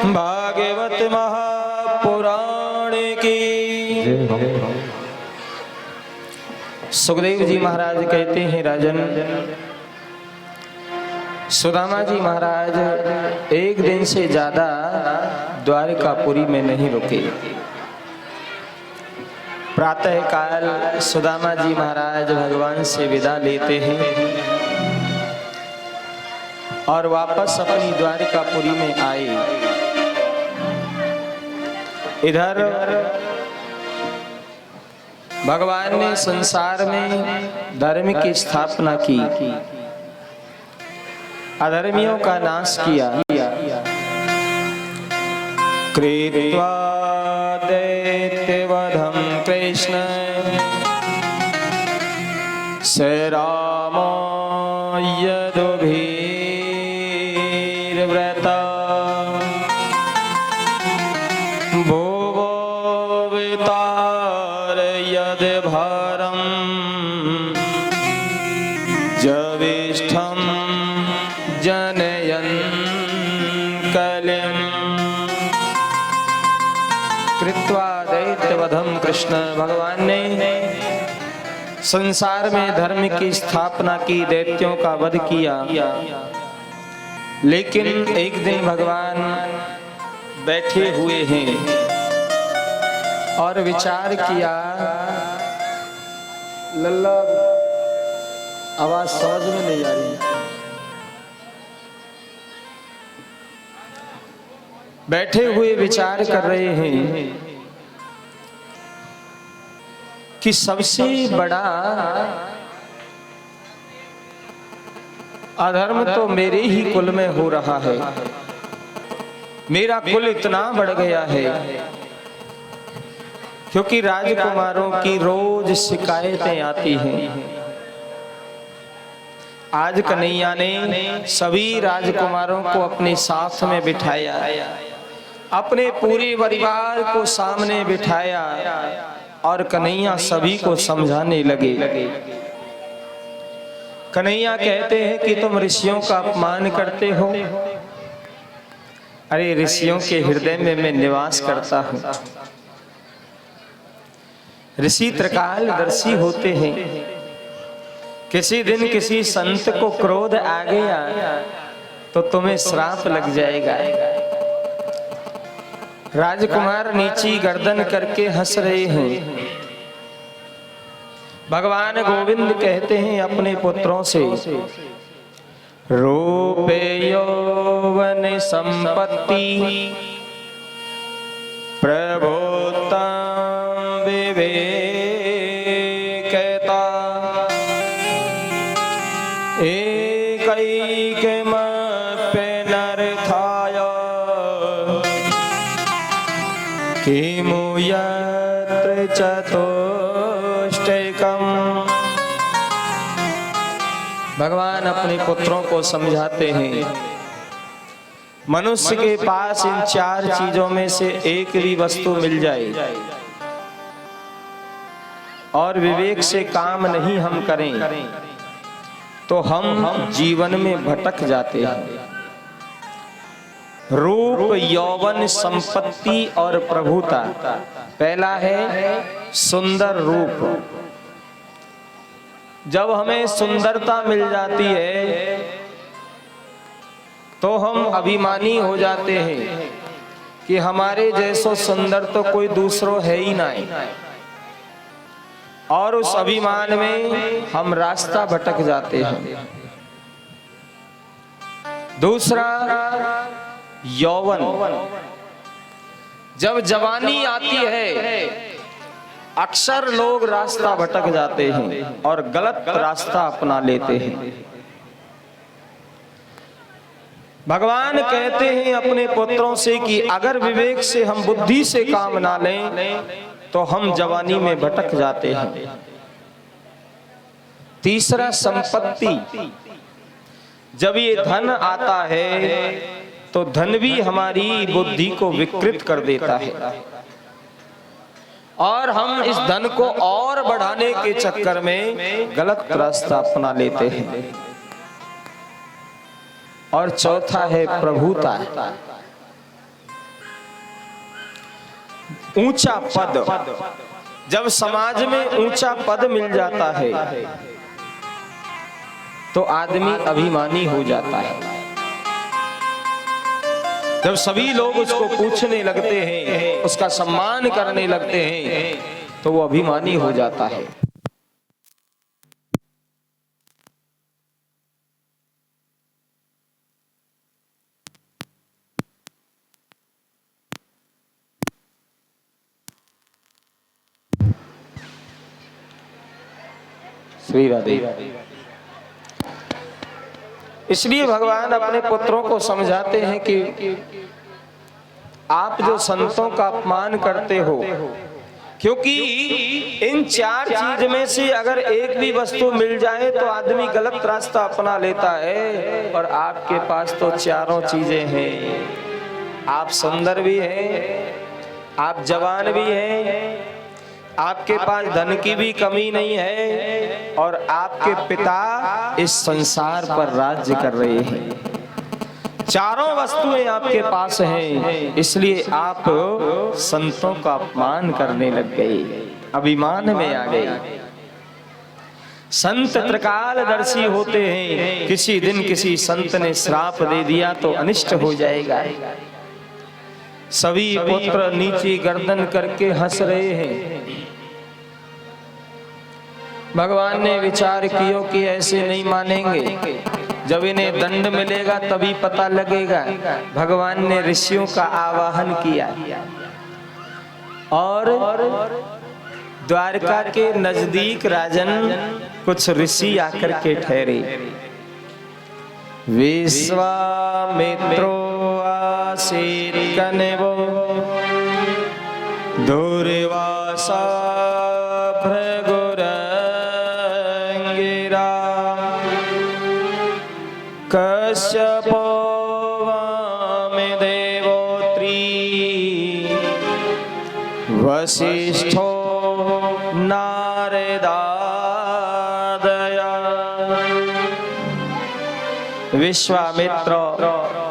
भागवत महापुराण की। सुखदेव जी महाराज कहते हैं, राजन सुदामा जी महाराज एक दिन से ज्यादा द्वारकापुरी में नहीं रुके। प्रातः काल सुदामा जी महाराज भगवान से विदा लेते हैं और वापस अपनी द्वारकापुरी में आए। इधर भगवान ने संसार में धर्म की स्थापना की, अधर्मियों का नाश किया। कृत्वा दैत्यवधं कृष्ण स रामो यदुभिर्व्रता भुवो वितारयद् भारं जविष्ठं जनयन् कलिं। कृत्वा दैत्यवधं कृष्ण, भगवान ने संसार में धर्म की स्थापना की, दैत्यों का वध किया। लेकिन एक दिन भगवान बैठे हुए हैं और विचार किया। लल्ला आवाज समझ में नहीं आ रही। बैठे हुए विचार कर रहे हैं कि सबसे बड़ा अधर्म तो मेरे ही कुल में हो रहा है। मेरा कुल इतना बढ़ गया है क्योंकि राजकुमारों की रोज शिकायतें आती हैं। आज कन्हैया ने सभी राजकुमारों को अपने साथ में बिठाया, अपने पूरे परिवार को सामने बिठाया और कन्हैया सभी को समझाने लगे। कन्हैया कहते हैं कि तुम ऋषियों का अपमान करते हो। अरे ऋषियों के हृदय में मैं निवास करता हूं। ऋषि त्रिकालदर्शी होते हैं। किसी दिन किसी संत को क्रोध आ गया तो तुम्हें श्राप लग जाएगा। राजकुमार नीची गर्दन करके हंस रहे हैं। भगवान गोविंद कहते हैं अपने पुत्रों से, रूप यौवन संपत्ति प्रभुता विवेकता एकैकमप्यनर्थाय किमु यत्र चतुष्टयकम्। भगवान अपने पुत्रों को समझाते हैं, मनुष्य के पास इन चार चीजों में से एक भी वस्तु मिल जाए और विवेक से काम नहीं हम करें तो हम जीवन में भटक जाते हैं। रूप यौवन संपत्ति और प्रभुता। पहला है सुंदर रूप। जब हमें सुंदरता मिल जाती है तो हम अभिमानी हो जाते हैं कि हमारे जैसो सुंदर तो कोई दूसरो है ही नहीं, और उस अभिमान में हम रास्ता भटक जाते हैं। दूसरा यौवन। जब जवानी आती है अक्सर लोग रास्ता भटक जाते हैं और गलत रास्ता अपना लेते हैं। भगवान कहते हैं अपने पुत्रों से कि अगर विवेक से हम बुद्धि से काम ना लें तो हम जवानी में भटक जाते हैं। तीसरा संपत्ति। जब ये धन आता है तो धन भी हमारी बुद्धि को विकृत कर देता है और हम इस धन को और बढ़ाने के चक्कर में गलत रास्ता अपना लेते हैं। और चौथा है प्रभुता। ऊंचा पद, जब समाज में ऊंचा पद मिल जाता है तो आदमी अभिमानी हो जाता है। जब सभी लोग उसको पूछने लगते हैं, उसका सम्मान करने लगते हैं, तो वो अभिमानी हो जाता है। श्री राधे। इसलिए भगवान अपने पुत्रों को समझाते हैं कि आप जो संतों का अपमान करते हो, क्योंकि इन चार चीज में से अगर एक भी वस्तु मिल जाए तो आदमी गलत रास्ता अपना लेता है, और आपके पास तो चारों चीजें हैं। आप सुंदर भी हैं, आप जवान भी हैं, आपके पास धन की भी कमी नहीं है, और आपके पिता इस संसार पर राज्य कर रहे हैं। चारों वस्तुएं आपके पास हैं, इसलिए आप संतों का अपमान करने लग गए, अभिमान में आ गए। संत त्रिकालदर्शी होते हैं। किसी दिन किसी संत ने श्राप दे दिया तो अनिष्ट हो जाएगा। सभी पुत्र नीचे गर्दन करके हंस रहे हैं। भगवान ने विचार किया कि ऐसे नहीं मानेंगे, जब इन्हें दंड मिलेगा तभी पता लगेगा। भगवान ने ऋषियों का आवाहन किया और द्वारका के नजदीक राजन कुछ ऋषि आकर के ठहरे। विश्वामित्रो आसीत् कन्वो दूर्वासा भृगुरंगिरा कश्यपो वामदेवोत्री वसिष्ठो नारदादया। विश्वामित्र,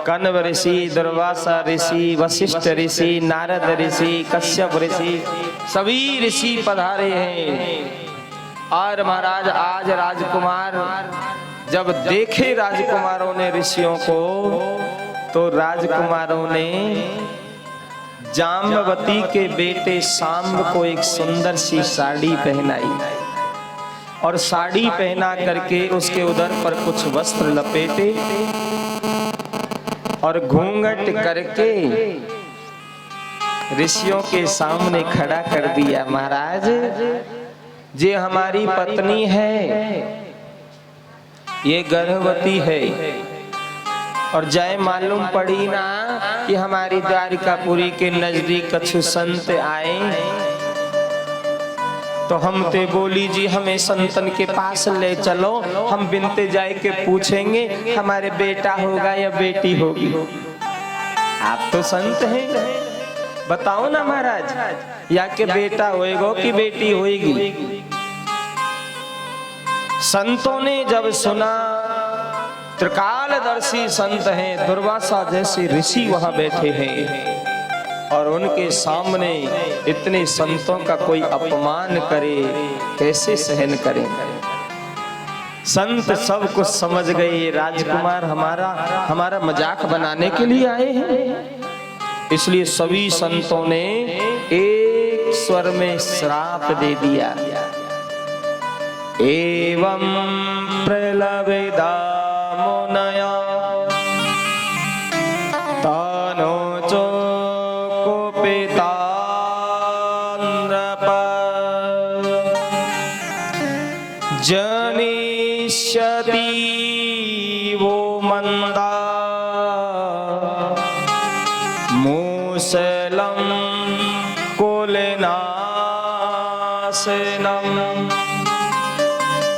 कण्व ऋषि, दुर्वासा ऋषि, वशिष्ठ ऋषि, नारद ऋषि, कश्यप ऋषि, सभी ऋषि पधारे हैं। और महाराज आज राजकुमार जब देखे राजकुमारों ने ऋषियों को, तो राजकुमारों ने जाम्बवती के बेटे सांब को एक सुंदर सी साड़ी पहनाई, और साड़ी पहना करके उसके उदर पर कुछ वस्त्र लपेटे और घूंघट करके ऋषियों के सामने खड़ा कर दिया। महाराज, ये हमारी पत्नी है, ये गर्भवती है, और जय मालूम पड़ी ना कि हमारी द्वारिकापुरी के नजदीक कछु संत आए, तो हम ते बोली जी हमें संतन के पास ले चलो, हम बिनते जाए के पूछेंगे हमारे बेटा होगा या बेटी होगी। आप तो संत हैं, बताओ ना महाराज, या के बेटा होएगा कि बेटी होएगी। संतों ने जब सुना, त्रिकालदर्शी संत हैं, दुर्वासा जैसे ऋषि वहां बैठे हैं, और उनके सामने इतने संतों का कोई अपमान करे, कैसे सहन करें। संत सब कुछ समझ गए, राजकुमार हमारा मजाक बनाने के लिए आए हैं। इसलिए सभी संतों ने एक स्वर में श्राप दे दिया। एवं प्रलवेदा मुनया तानोचो जनिष्यति वो मंदा मूसलम कुलनाशनम।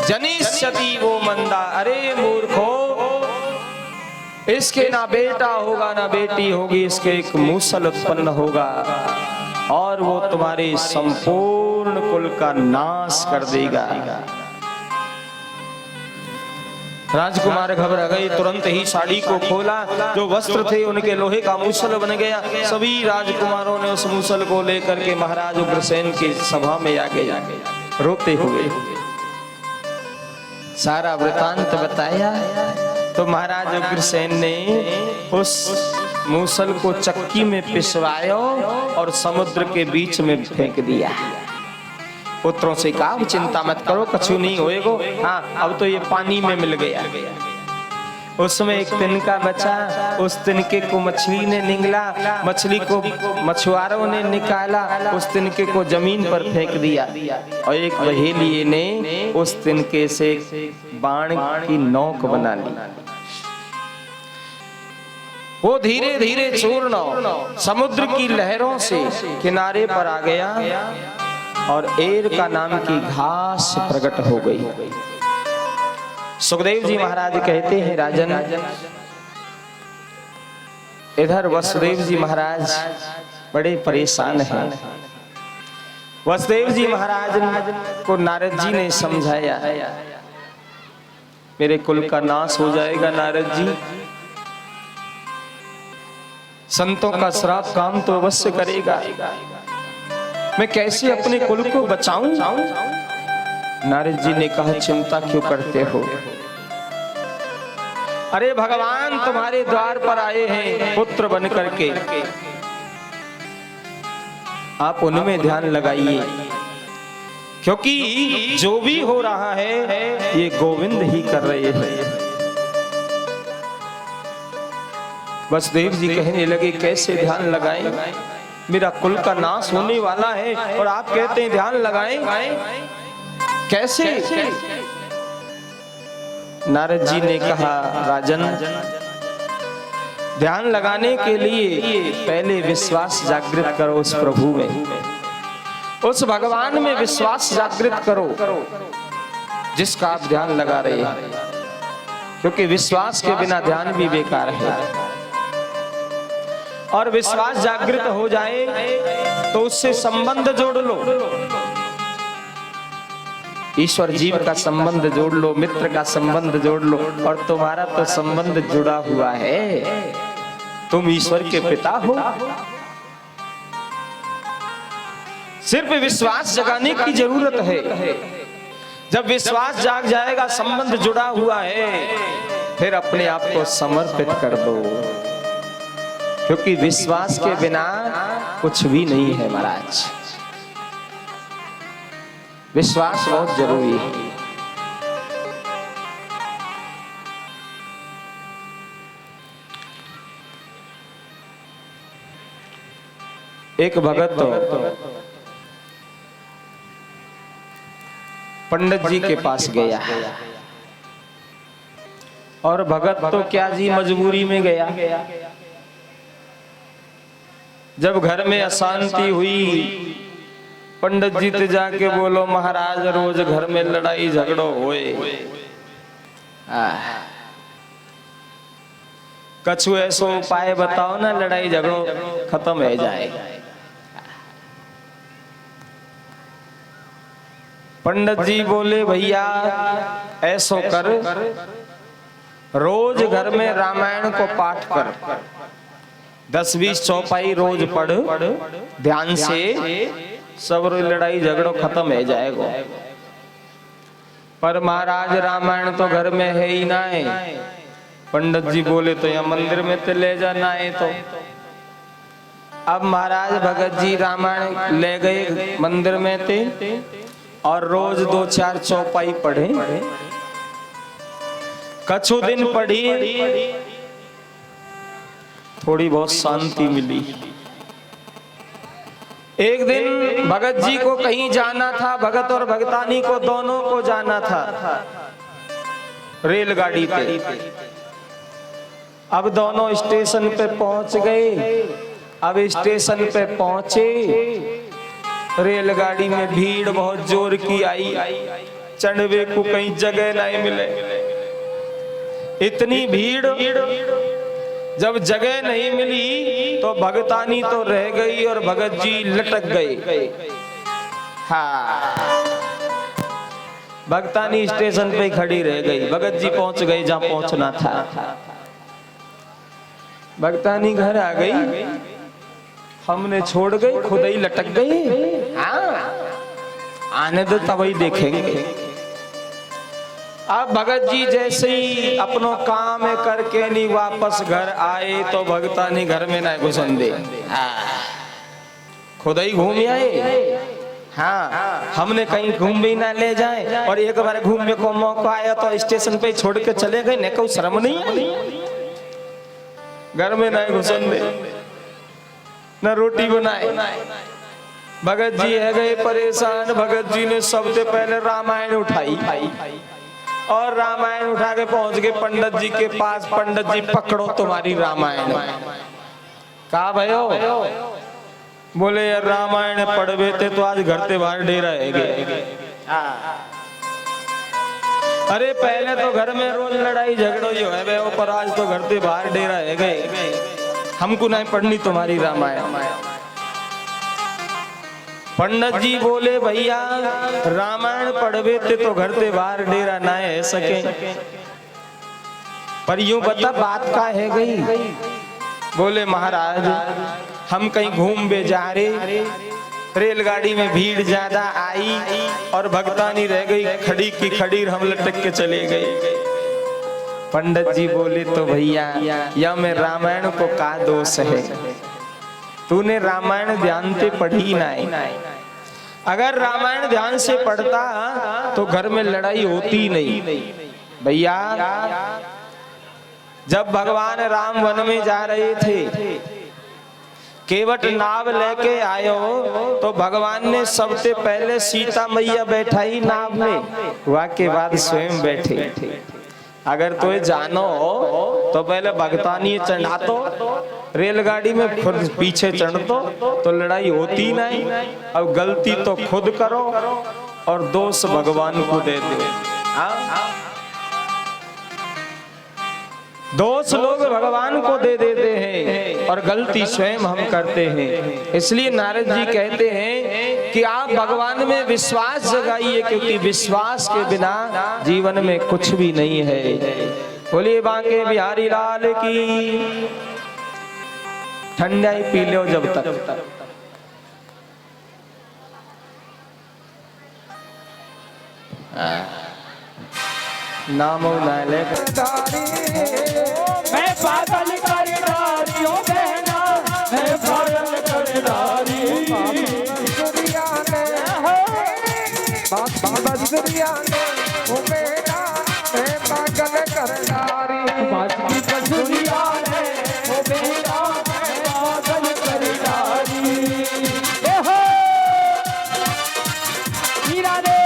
जनिष्यति वो मंदा, अरे मूर्खो, इसके ना बेटा होगा ना बेटी होगी, इसके एक मूसल उत्पन्न होगा और वो तुम्हारे संपूर्ण कुल का नाश कर देगा। राजकुमार घबरा गए, तुरंत ही साड़ी को खोला, जो वस्त्र थे उनके लोहे का मूसल बन गया। सभी राजकुमारों ने उस मूसल को लेकर के महाराज उग्रसेन की सभा में आगे रोते हुए सारा वृतांत बताया। तो महाराज उग्रसेन ने उस मूसल को चक्की में पिसवाया और समुद्र के बीच में फेंक दिया। पुत्रों से कहा चिंता मत करो, कछु नहीं होएगो। हाँ, अब तो ये पानी में मिल गया। उसमें एक तिनका बचा, उस तिनके को मछली ने निगला, मछली को मछुआरों ने निकाला, उस तिनके को जमीन पर फेंक दिया और एक बहेलिये ने उस तिनके से बाण की नोक बना ली। वो धीरे धीरे चूर्ण समुद्र की लहरों से किनारे पर आ गया और एरका नाम की घास प्रकट हो गई। सुखदेव जी महाराज कहते हैं, राजन, इधर वसुदेव जी महाराज बड़े परेशान हैं। वसुदेव जी महाराज को नारद जी ने समझाया, मेरे कुल का नाश हो जाएगा नारद जी, संतों का श्राप काम तो अवश्य करेगा, मैं कैसे अपने कुल को बचाऊं? नारद जी ने कहा, चिंता क्यों करते हो? अरे भगवान तुम्हारे द्वार पर आए हैं पुत्र बन करके, आप उनमें ध्यान लगाइए, क्योंकि जो भी हो रहा है ये गोविंद ही कर रहे हैं। वसुदेव जी कहने लगे, कैसे ध्यान लगाएं? मेरा कुल का नाश होने वाला है और आप कहते हैं ध्यान लगाएं, कैसे? नारद जी ने कहा, राजन, ध्यान लगाने के लिए पहले विश्वास जागृत करो उस प्रभु में, उस भगवान में विश्वास जागृत करो जिसका आप ध्यान लगा रहे हैं, क्योंकि विश्वास के बिना ध्यान भी बेकार है। और विश्वास जागृत हो जाए तो उससे संबंध जोड़ लो, ईश्वर जीव का संबंध जोड़ लो, मित्र का संबंध जोड़ लो, और तुम्हारा तो संबंध जुड़ा हुआ है, तुम ईश्वर के पिता हो। सिर्फ विश्वास जगाने की जरूरत है। जब विश्वास जाग जाएगा, संबंध जुड़ा हुआ है, फिर अपने आप को समर्पित कर दो, क्योंकि विश्वास के बिना कुछ भी नहीं है महाराज। विश्वास बहुत जरूरी है। एक भगत पंडित जी के पास गया, और भगत तो क्या जी मजबूरी में गया। जब घर में अशांति हुई, पंडित जी तो जाके बोलो, महाराज रोज घर में लड़ाई झगड़ो होए, कछु ऐसो उपाय बताओ ना, लड़ाई झगड़ो खत्म हो जाए। पंडित जी बोले, भैया ऐसो कर, रोज घर में रामायण को पाठ कर, 10-20 चौपाई रोज पढ़ ध्यान से, सब लड़ाई झगड़ो खत्म हो जाएगा। पर महाराज रामायण तो घर में है ही ना है। पंडित जी बोले, तो यहाँ मंदिर में तो ले जाना है। तो अब महाराज भगत जी रामायण ले गए मंदिर में थे और रोज 2-4 चौपाई पढ़े, कछु दिन पढ़ी, थोड़ी बहुत शांति मिली। एक दिन भगत जी को कहीं जाना था, भगत और भगतानी को दोनों को जाना था रेलगाड़ी पे। अब दोनों स्टेशन पे पहुंच गए। अब स्टेशन पे पहुंचे, रेलगाड़ी में भीड़ बहुत जोर की आई, चढ़वे को कहीं जगह नहीं मिले, इतनी भीड़। जब जगह नहीं मिली तो भगतानी तो रह गई और भगत जी लटक गए। हाँ, भगतानी स्टेशन पे खड़ी रह गई। भगत जी पहुंच गए जहां पहुंचना था। भगतानी घर आ गई, हमने छोड़ गई, खुद ही लटक गई। आने दो तब ही देखेंगे। अब भगत जी जैसे ही अपनो काम करके नहीं वापस घर आए तो भगतानी घर में ना घुसन दे, खुद ही घूम आए। हाँ, हमने कहीं घूम भी ना ले जाए। और एक बार घूमने को मौका आया तो स्टेशन पे छोड़ के चले गए। न को शर्म नहीं आई, घर में ना घुसन दे, न रोटी बनाए। भगत जी है गए परेशान। भगत जी ने सबसे पहले रामायण उठाई और रामायण उठा के पहुंच गए पंडित जी के पास। पंडित जी पकड़ो तुम्हारी रामायण। कहा भयो? बोले यार रामायण पढ़वे थे तो आज घर से बाहर डेरा है। अरे पहले तो घर में रोज लड़ाई झगड़ो जो है भयो, पर आज तो घर से बाहर डेरा है गए। हमको नहीं पढ़नी तुम्हारी रामायण। पंडित जी बोले भैया रामायण पढ़वे थे तो घर से बाहर डेरा ना है सके, पर यूं बता बात का है गई। बोले महाराज हम कहीं घूम बे जा रहे, रेलगाड़ी में भीड़ ज्यादा आई और भगतानी रह गई खड़ी की खड़ी, हम लटक के चले गए। पंडित जी बोले तो भैया या में रामायण को का दोष है, तूने रामायण ध्यान से पढ़ी ना। अगर रामायण ध्यान से पढ़ता तो घर में लड़ाई होती नहीं। भैया जब भगवान राम वन में जा रहे थे, केवट नाव लेके आयो तो भगवान ने सबसे पहले सीता मैया बैठाई नाव में, वहां के बाद स्वयं बैठे। अगर तो जानो तो पहले भगतानी चढ़ा तो रेलगाड़ी में खुद पीछे चढ़ तो लड़ाई होती नहीं। अब गलती तो खुद करो और दोष भगवान को दे दो। दोष लोग भगवान को दे देते हैं और गलती स्वयं हम करते हैं। इसलिए नारद जी कहते हैं कि आप भगवान में विश्वास जगाइए, क्योंकि विश्वास के बिना जीवन में कुछ भी नहीं है। बोलिए बांके बिहारी लाल की। ठंडाई पी लो जब तक। नाम नाले मैं पागल कर डारी हो बहना, मैं पागल कर डारी। दुनिया ने दुनिया ने हो बेटा, मैं पागल कर डारी। दुनिया ने हो बेटा, मैं पागल कर डारी। हीरा रे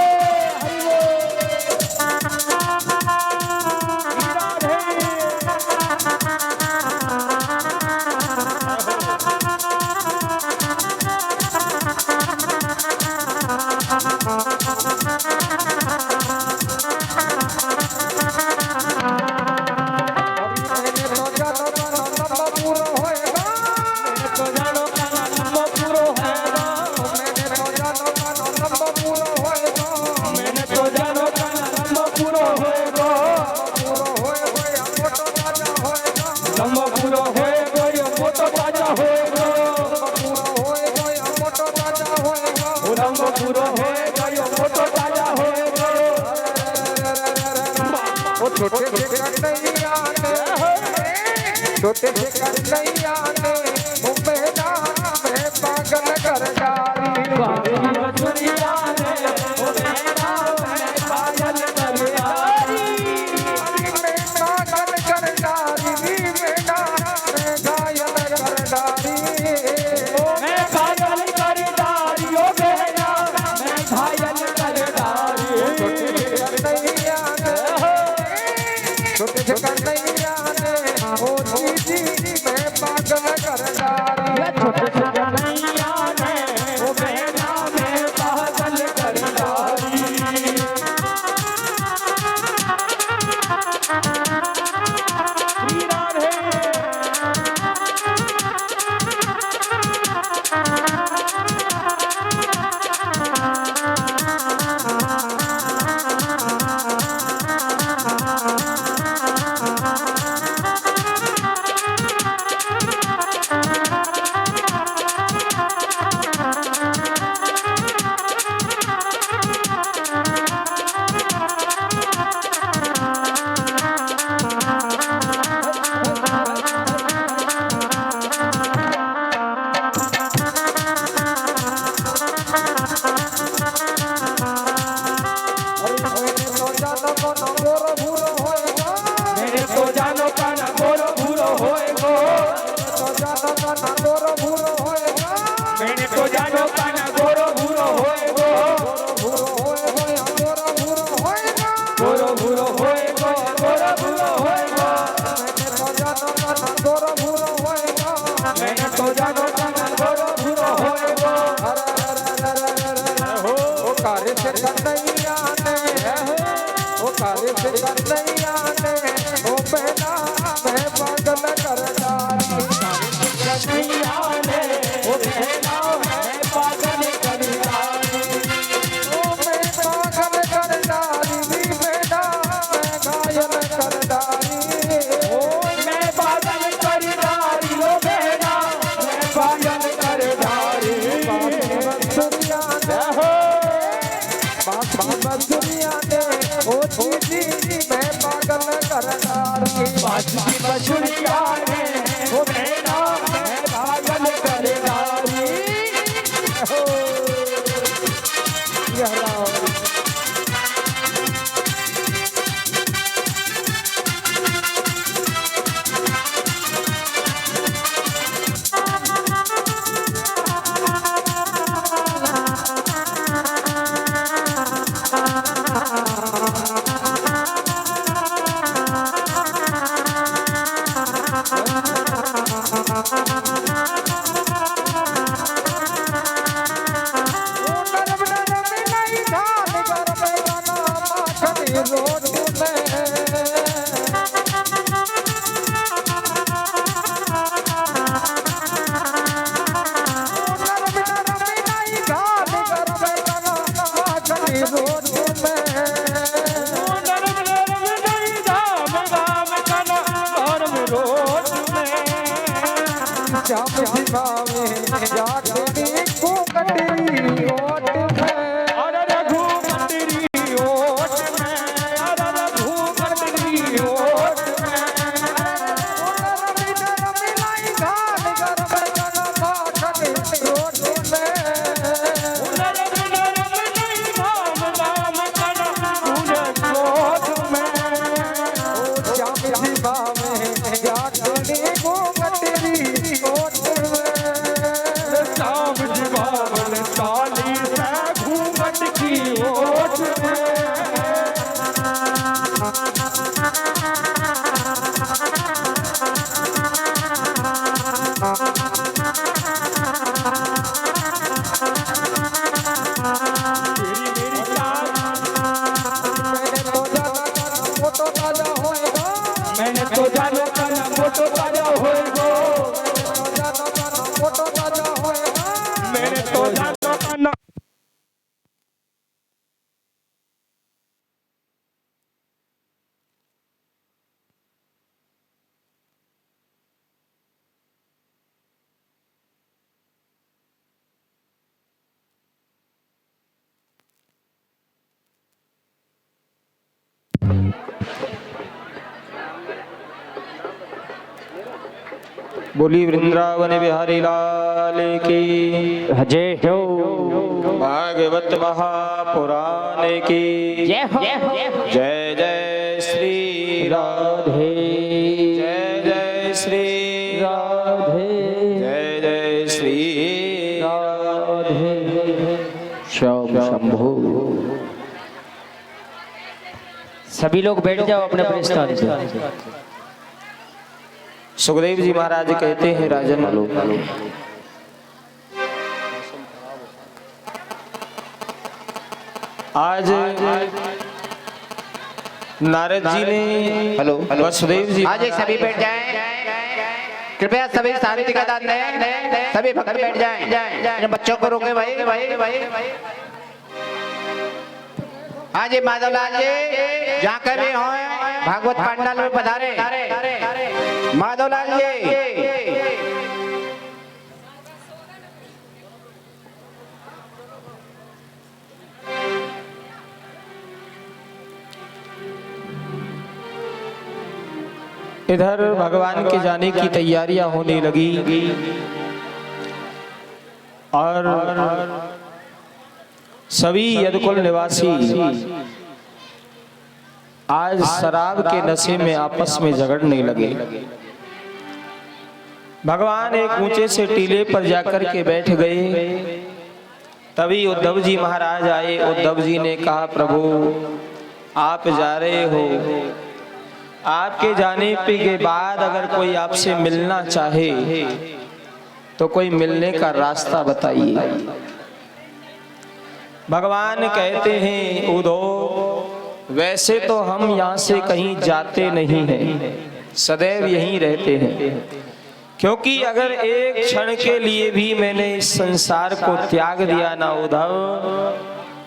छोटे से कन्हैया ने हो बेटा, मैं पागल कर डारी। दुनिया ने हो बेटा, मैं पागल कर डारी। मैं पागल कर डारी, बेटा मैं घायल कर डारी। मैं पागल कर डारी ओ बेटा, मैं घायल कर डारी। छोटे से कन्हैया ने हो जी मैं पागल कर काना गोरो भूरो होएगा मैंने तो जानो काना गोरो भूरो होएगो गोरो भूरो होएगा गोरो भूरो होएगो गोरो भूरो होएगो मैंने तो जानो काना गोरो भूरो होएगा मैंने तो जानो काना गोरो भूरो होएगो हो कार्य से कन्हैया ने ओ कार्य से कन्हैया ने ओ बेटा मैं पागल कर डाली कन्हैया ने ओ कहना है पागल कर डाली ओ मैं पागल कर डाली बेटा मैं घायल कर डाली ओ मैं पागल कर डाली ओ कहना मैं पागल कर डाली बंसुरिया ने बंसुरिया ने ओ दीदी मैं पागल कर डाली बाजी बछुड़िया ने ओ कहना मैं पागल कर डाली हो यह राम मैंने तो जानो काना मोटो राजा होएगो मैंने तो जानो काना बोली वृंदावन बिहारी लाल की जय हो भागवत महापुराण की जय हो जय जय श्री राधे जय जय श्री राधे जय जय श्री राधे श्याम शंभु। सभी लोग बैठ जाओ अपने अपने स्थान पे। सुखदेव जी महाराज कहते हैं राजन आज नारद जी ने हेलो वसुदेव जी आज एक सभी बैठ जाएं, कृपया सभी शांति का दान दें, सभी भक्त बैठ जाएं, बच्चों को रोके भाई। हाँ जी माधवलाल जी जहाँ कभी हो भागवत पांडाल में पधारे माधवलाल जी। इधर भगवान के जाने की तैयारियां होने लगी और सभी यदुकुल निवासी आज शराब के नशे में आपस में झगड़ने लगे। भगवान एक ऊंचे से टीले पर जाकर के बैठ गए। तभी उद्धव जी महाराज आए। उद्धव जी ने कहा, प्रभु आप जा रहे हो, आपके जाने के बाद अगर कोई आपसे मिलना चाहे तो कोई मिलने का रास्ता बताइए। भगवान कहते हैं, उद्धव वैसे तो हम यहाँ से कहीं जाते नहीं हैं, सदैव यहीं रहते हैं, क्योंकि अगर एक क्षण के लिए भी मैंने इस संसार को त्याग दिया ना उद्धव,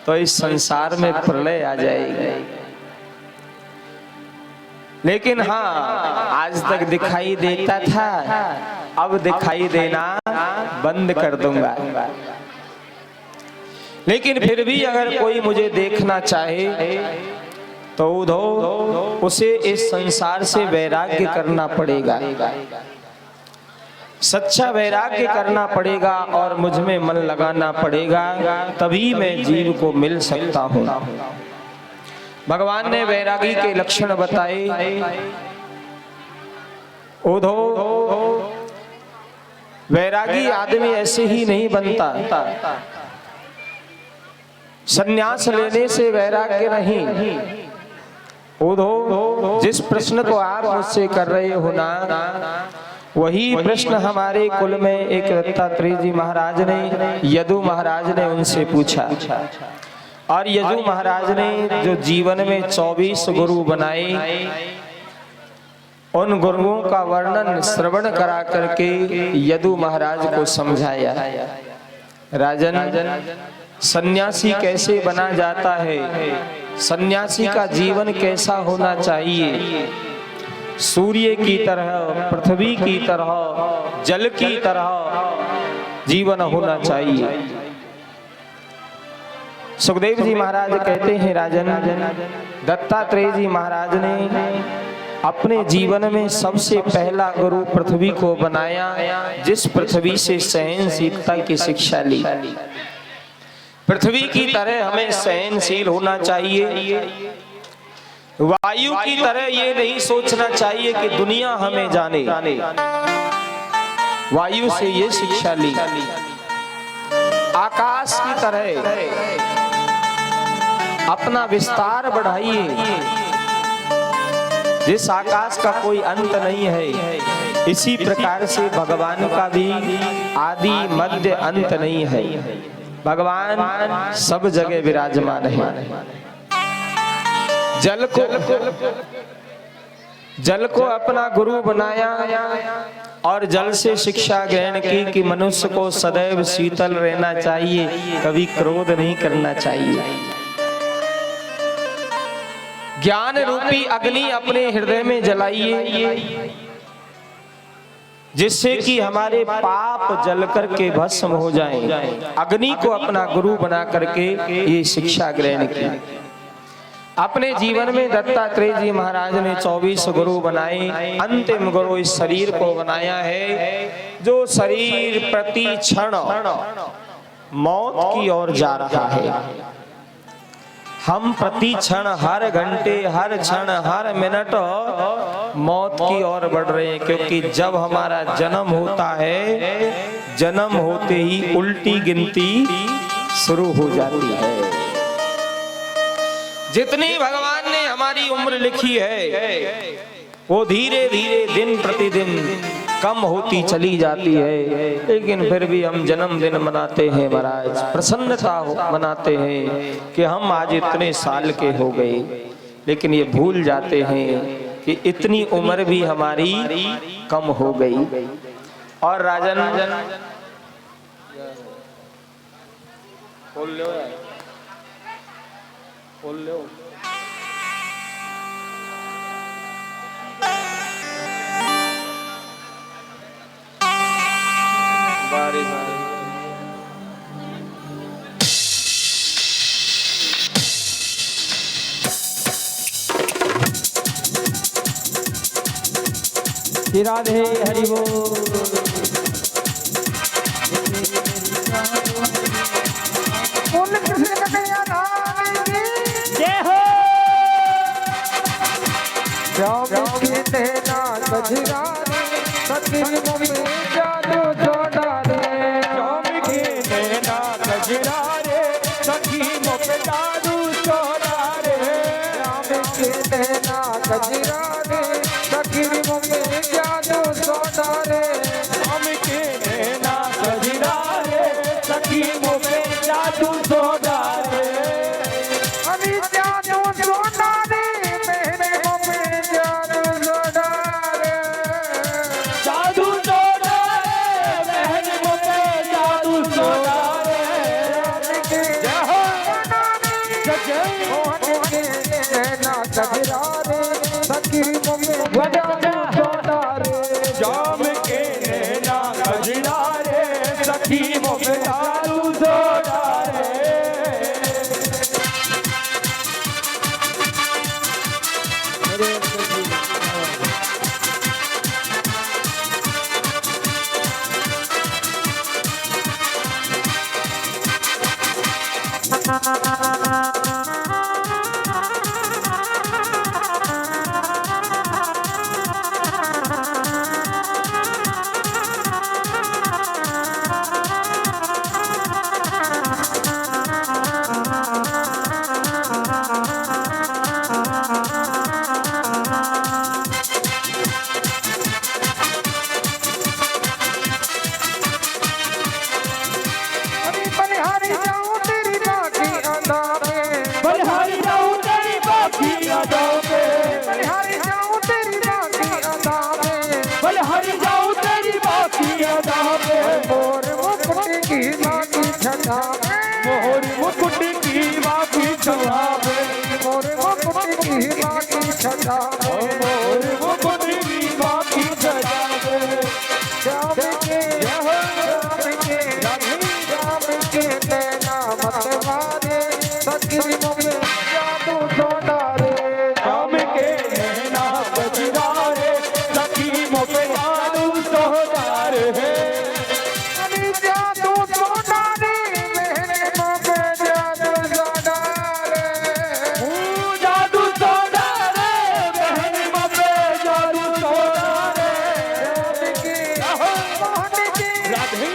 तो इस संसार में प्रलय आ जाएगी। लेकिन हाँ, आज तक दिखाई देता था, अब दिखाई देना बंद कर दूंगा। लेकिन फिर भी अगर कोई मुझे देखना चाहे तो उद्धव उसे इस संसार से वैराग्य करना पड़ेगा, सच्चा वैराग्य करना पड़ेगा और मुझ में मन लगाना पड़ेगा, तभी मैं जीव को मिल सकता हूँ। भगवान ने वैरागी के लक्षण बताए। उद्धव वैरागी आदमी ऐसे ही नहीं बनता, संन्यास लेने से वैराग्य नहीं। उद्धव जिस प्रश्न को आप मुझसे कर रहे हो ना, वही प्रश्न हमारे कुल में एक दत्तात्रेय जी महाराज ने, यदु महाराज ने उनसे पूछा। और यदु महाराज ने जो जीवन में 24 गुरु बनाए, उन गुरुओं का वर्णन श्रवण करा करके यदु महाराज को समझाया। राजन, सन्यासी कैसे बना जाता है, सन्यासी का जीवन कैसा होना चाहिए, सूर्य की तरह, पृथ्वी की तरह, जल की तरह जीवन होना चाहिए। सुखदेव जी महाराज कहते हैं, राजन, दत्तात्रेय जी महाराज ने अपने जीवन में सबसे पहला गुरु पृथ्वी को बनाया, जिस पृथ्वी से सहनशीलता की शिक्षा ली। पृथ्वी की तरह हमें सहनशील होना चाहिए। वायु की तरह ये नहीं सोचना चाहिए कि दुनिया हमें जाने। वायु से ये शिक्षा ली। आकाश की तरह अपना विस्तार बढ़ाइए, जिस आकाश का कोई अंत नहीं है, इसी प्रकार से भगवान का भी आदि मध्य अंत नहीं है। भगवान सब जगह विराजमान है। जल को अपना गुरु बनाया और जल से शिक्षा ग्रहण की कि मनुष्य को सदैव शीतल रहना चाहिए, कभी क्रोध नहीं करना चाहिए। ज्ञान रूपी अग्नि अपने हृदय में जलाइए, जिससे कि हमारे पाप जल करके भस्म हो जाएं। अग्नि को अपना गुरु बना करके ये शिक्षा ग्रहण की। अपने जीवन में दत्तात्रेय जी महाराज ने 24 गुरु बनाए। अंतिम गुरु इस शरीर को बनाया है, जो शरीर प्रति क्षण मौत की ओर जा रहा है। हम प्रति क्षण, हर घंटे, हर क्षण, हर मिनट मौत की ओर बढ़ रहे हैं, क्योंकि जब हमारा जन्म होता है, जन्म होते ही उल्टी गिनती शुरू हो जाती है। जितनी भगवान ने हमारी उम्र लिखी है, वो धीरे धीरे दिन प्रतिदिन कम होती चली जाती है। लेकिन फिर भी हम जन्मदिन मनाते हैं महाराज, प्रसन्नता मनाते हैं कि हम आज इतने साल के हो गए। लेकिन ये भूल जाते हैं कि इतनी उम्र भी हमारी कम हो गई। और राजन, बोल लो बारी बारी। राधे हरि बोल। जय हो। गजरा रे सखी में जादू सोना रे राम के नैना कजरा रे सखी मोहे जादू सोना रे अभी जादू सोना रे मेरे में जादू सोना रे जादू सोना रे बहन मोहे जादू सोना रे जय हो मोहन के नैना गजरा रे सखी में जादू सोना रे जाम के नैना कजरा रे सखी मोहे जादू सोना रे अभी बलिहारी जाऊं तेरी बाकी अदा में बलिहारी जाऊं तेरी बाकी यादों पे बलिहारी जाऊं तेरी बाकी अदा में बलिहारी जाऊं तेरी बाकी यादों पे मोर मुकुट की बाकी छटा में मोहर मुकुट की बाकी छवा में मोर मुकुट की बाकी छटा में मोहर मुकुट की बाकी छवा में श्याम के नैना मत मारे सखी में जादू सोना रे शाम के नैना कजरा रे सखी मोहे जादू सोना रे अभी जादू सोना रे मेरे में जादू सोना रे जादू सोना रे बहन मोहे जादू सोना रे मोहन के राधे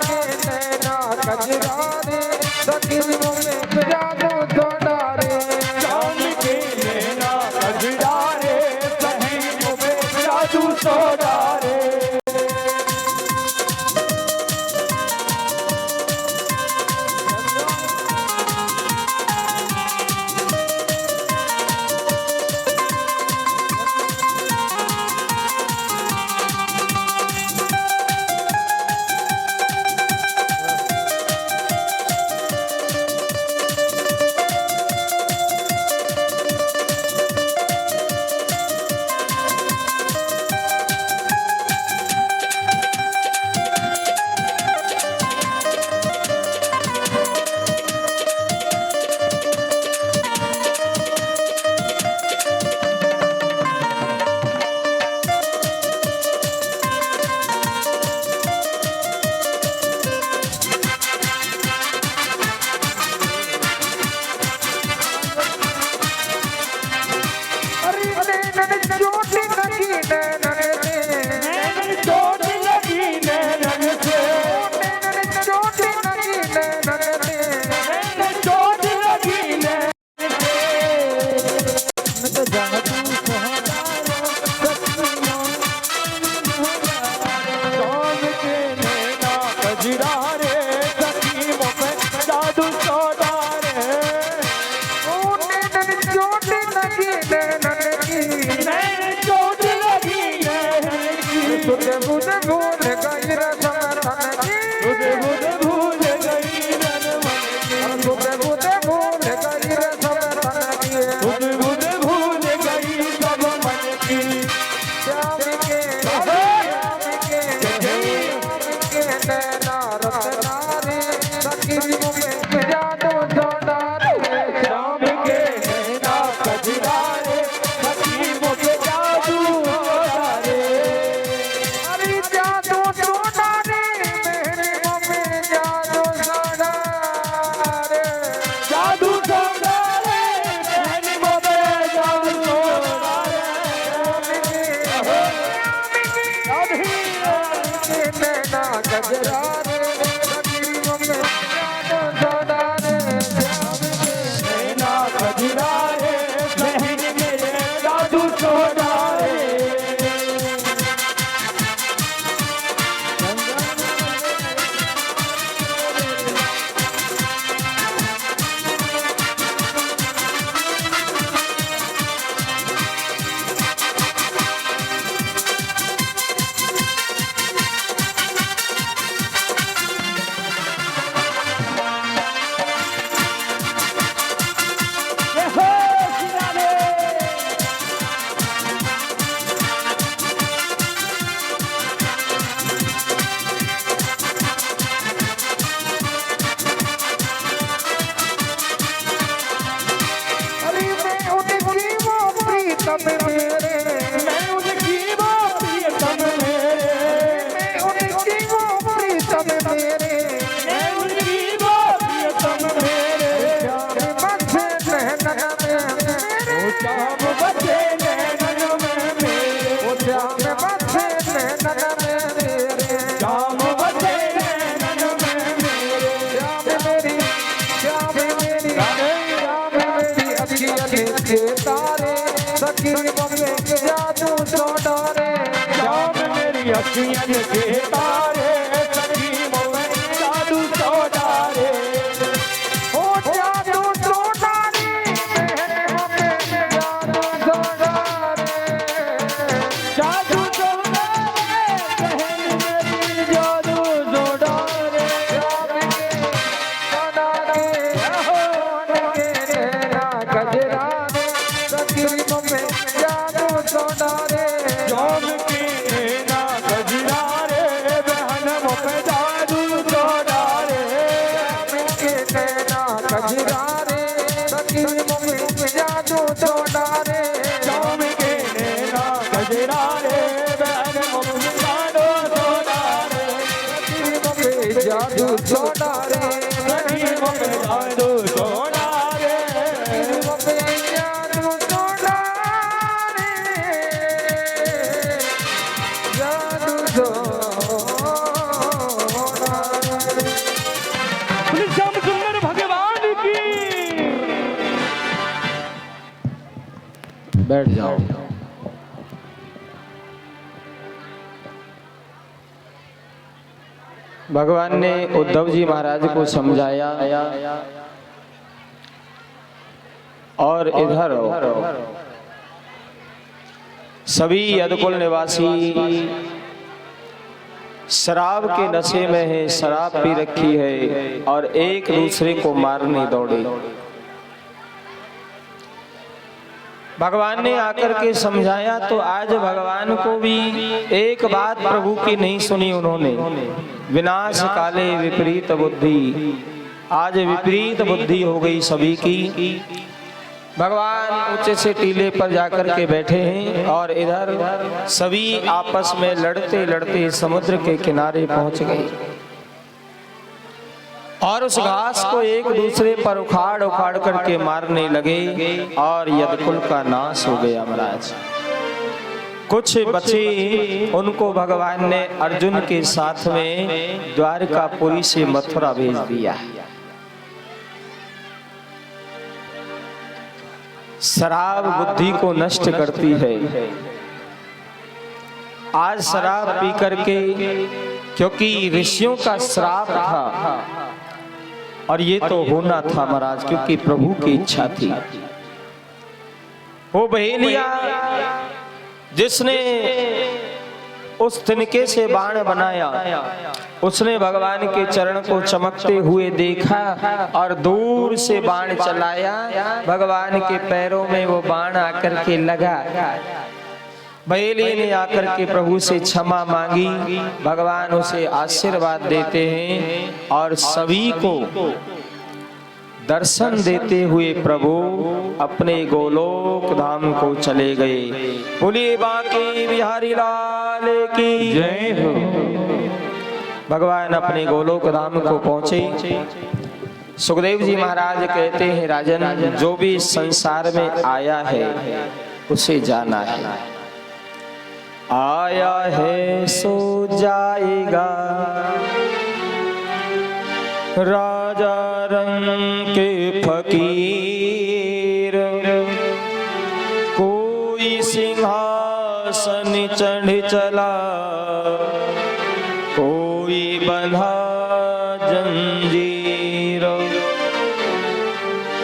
के नैना गजरा रे सखी में जादू सोना रे शाम के नैना कजरा रे सखी मोहे जादू सोना रे अरे नैनन चोटी लगी नैनन से चोट लगी नैनन से नैनन चोटी लगी नैनन से चोट लगी नैनन से मैं तो जादू सोना शाम के नैना कजरा रे सखी मोहे जादू सोना रे ओ नैनन चोटी लगी नैनन की नैन चोट लगी नैनन की तुझे बुझ भूल गई रे समर्थन की तुझे मुझे भूल गई नन मन की तुझे बुझ भूल गई रे समर्थन की तुझे मुझे भूल गई सब मन की श्याम के नैना रत्ना रे सखी में जादू सोना रे शाम के नैना कजरा रे सखी मोहे जादू सोना रे अरे जादू सोना रे मेरे में जादू सोना रे जादू सोना रे बहन मोहे जादू सोना रे नैना गजरा रे सखी में जादू सोना रे नैना कजरा रे बहन मेरे जादू प्रियतम मेरे मैं उनकी वो प्रियतम मेरे श्याम बसे नैनन में मेरे श्याम बसे नैनन में मेरे ओ श्याम बसे नैनन में मेरे श्याम बसे नैनन में मेरे श्याम मेरी अखियाँ के तारे सखी मम्मी जादू सोनारे श्याम मेरी अखियाँ के तारे सखी मोहन जादू सोनारे ओ जादू सोनारे मेरे मम्मी जादू सोनारे जादू सोनारे बहन मेरी जादू सोनारे श्याम के सोनारे सोन के नैना गजरारे सखी मम्मी जादू सोनारे श्याम की नैना गजरारे बहन मोहन जादू सोनारे के नैना गजरारे सखी मम्मी जादू सोनारे श्याम के नैना गजरारे बहन मोहन जादू सोनारे सखी मम्मी जादू सोनारे सखी मोहन जादू सोनारे मम्मी जादू सोनारे जादू सोनारे श्याम सुंदर भगवान की बैठ जाओ। भगवान ने उद्धव जी महाराज को समझाया और इधर सभी यदकुल निवासी शराब के नशे में है, शराब पी रखी है और एक दूसरे को मारने दौड़े। भगवान ने आकर के समझाया तो आज भगवान को भी एक बात प्रभु की नहीं सुनी उन्होंने। विनाश काले विपरीत बुद्धि, आज विपरीत बुद्धि हो गई सभी की। भगवान ऊंचे से टीले पर जाकर के बैठे हैं और इधर सभी आपस में लड़ते लड़ते समुद्र के किनारे पहुंच गए और उस घास को एक दूसरे पर उखाड़ उखाड़ करके मारने लगे और यदकुल का नाश हो गया महाराज। कुछ बचे उनको भगवान ने अर्जुन के साथ में द्वारकापुरी से मथुरा भेज दिया। शराब बुद्धि को नष्ट करती है। आज शराब पी करके, क्योंकि ऋषियों का श्राप था और ये तो होना था महाराज, क्योंकि प्रभु की इच्छा थी। वो बहेलिया जिसने उस तिनके से बाण बनाया, उसने भगवान के चरण को चमकते हुए देखा और दूर से बाण चलाया। भगवान के पैरों में वो बाण आकर के लगा। बहेली ने आकर के प्रभु से क्षमा मांगी। भगवान उसे आशीर्वाद देते हैं और सभी को दर्शन देते हुए प्रभु अपने गोलोक धाम को चले गए। बोलिए बांके बिहारी लाल की जय हो। भगवान अपने गोलोक धाम को पहुंचे। सुखदेव जी महाराज कहते हैं, राजन जो भी इस संसार में आया है उसे जाना है। आया है सो जाएगा, राजा रंग के फकीर, कोई सिंहासन चढ़ चला, कोई बंधा जंजीर।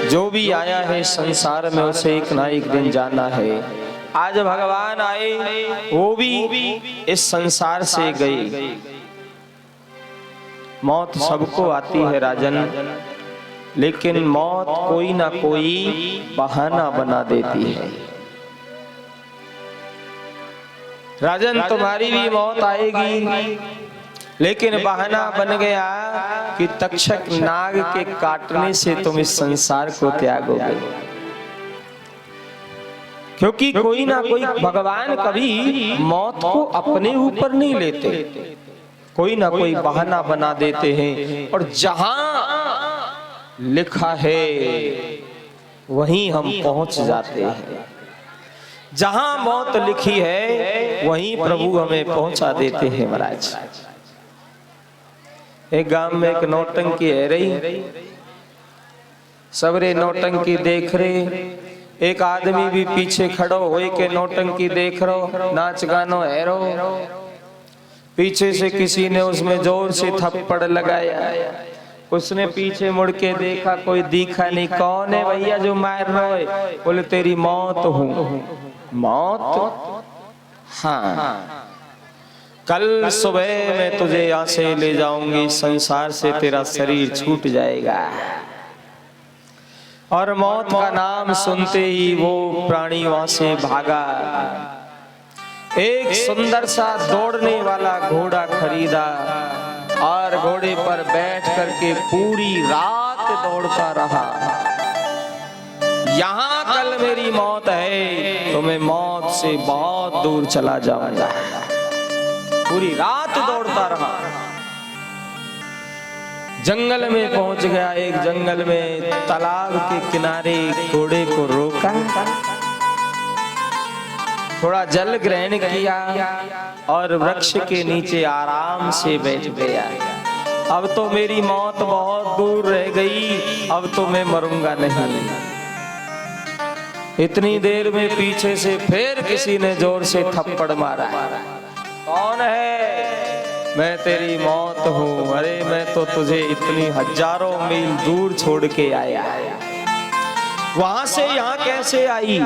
जो भी आया है संसार में उसे एक ना एक दिन जाना है। आज भगवान आए, वो भी इस संसार से गए। मौत सबको आती है राजन, लेकिन मौत कोई ना कोई बहाना बना देती है। राजन तुम्हारी भी मौत आएगी, लेकिन बहाना बन गया कि तक्षक नाग के काटने से तुम इस संसार को त्यागोगे। क्योंकि कोई ना कोई, भगवान कभी मौत को अपने ऊपर नहीं लेते। कोई ना कोई बहाना बना देते हैं और जहां लिखा है वहीं हम पहुंच जाते हैं। जहां मौत लिखी है वहीं प्रभु हमें पहुंचा देते हैं महाराज। एक गांव में एक नौटंकी है रही, सबरे नौटंकी देख रहे, एक आदमी भी पीछे खड़ो हो के नौटंकी देख रहो, नाच गानो है रो। पीछे से किसी ने उसमें जोर से थप्पड़ लगाया, उसने पीछे मुड़ के देखा, कोई दिखा नहीं। कौन है भैया जो मार रहा है? बोले तेरी मौत हूँ। मौत? हाँ, कल सुबह मैं तुझे यहाँ से ले जाऊंगी, संसार से तेरा शरीर छूट जाएगा। और मौत का नाम सुनते ही वो प्राणी वहां से भागा। एक सुंदर सा दौड़ने वाला घोड़ा खरीदा और घोड़े पर बैठ करके पूरी रात दौड़ता रहा। यहाँ कल मेरी मौत है तो मैं मौत से बहुत दूर चला जाऊंगा। पूरी रात दौड़ता रहा, जंगल में पहुंच गया। एक जंगल में तालाब के किनारे घोड़े को रोका, थोड़ा जल ग्रहण किया और वृक्ष के नीचे आराम से बैठ गया। अब तो मेरी मौत बहुत दूर रह गई, अब तो मैं मरूंगा नहीं। इतनी देर में पीछे से फिर किसी ने जोर से थप्पड़ मारा। कौन है? मैं तेरी मौत हूँ। अरे मैं तो तुझे इतनी हजारों मील दूर छोड़ के आया, वहां से यहाँ कैसे आई?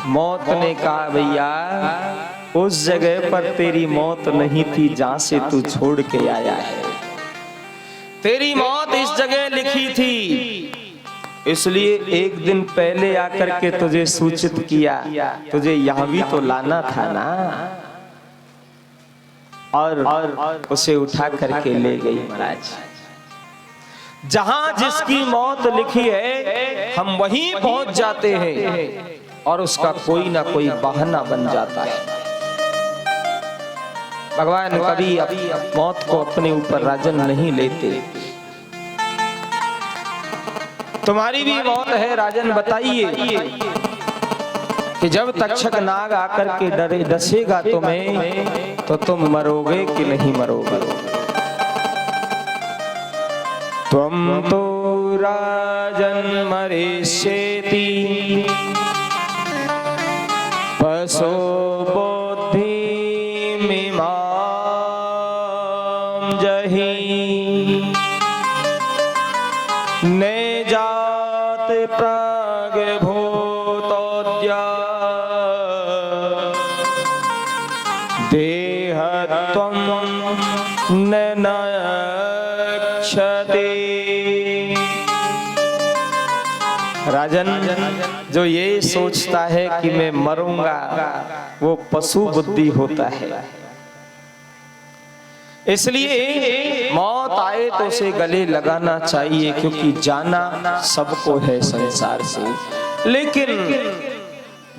मौत ने कहा भैया उस जगह पर तेरी मौत नहीं थी जहां से तू छोड़ के आया है। तेरी मौत इस जगह लिखी थी, इसलिए एक दिन पहले आकर के तुझे सूचित किया, तुझे यहाँ भी तो लाना था ना। और उसे उठा करके ले गई महाराज। जहां जिसकी मौत लिखी है हम वहीं पहुंच जाते हैं और उसका कोई ना कोई बहाना बन जाता है। भगवान कभी मौत को अपने ऊपर राजन नहीं लेते। तुम्हारी भी मौत है राजन, बताइए कि जब तक्षक नाग आकर के डसेगा तुम्हें तो तुम मरोगे कि नहीं मरोगे? त्वं तो राजन मरिष्येति पशो बुद्धिमिमां जहि ने जात प्राग्भूतोऽद्य देहत्वं न नश्यते। राजन, जो ये सोचता है कि मैं मरूंगा वो पशु बुद्धि होता है। इसलिए मौत आए तो उसे गले लगाना चाहिए, क्योंकि जाना सबको है संसार से। लेकिन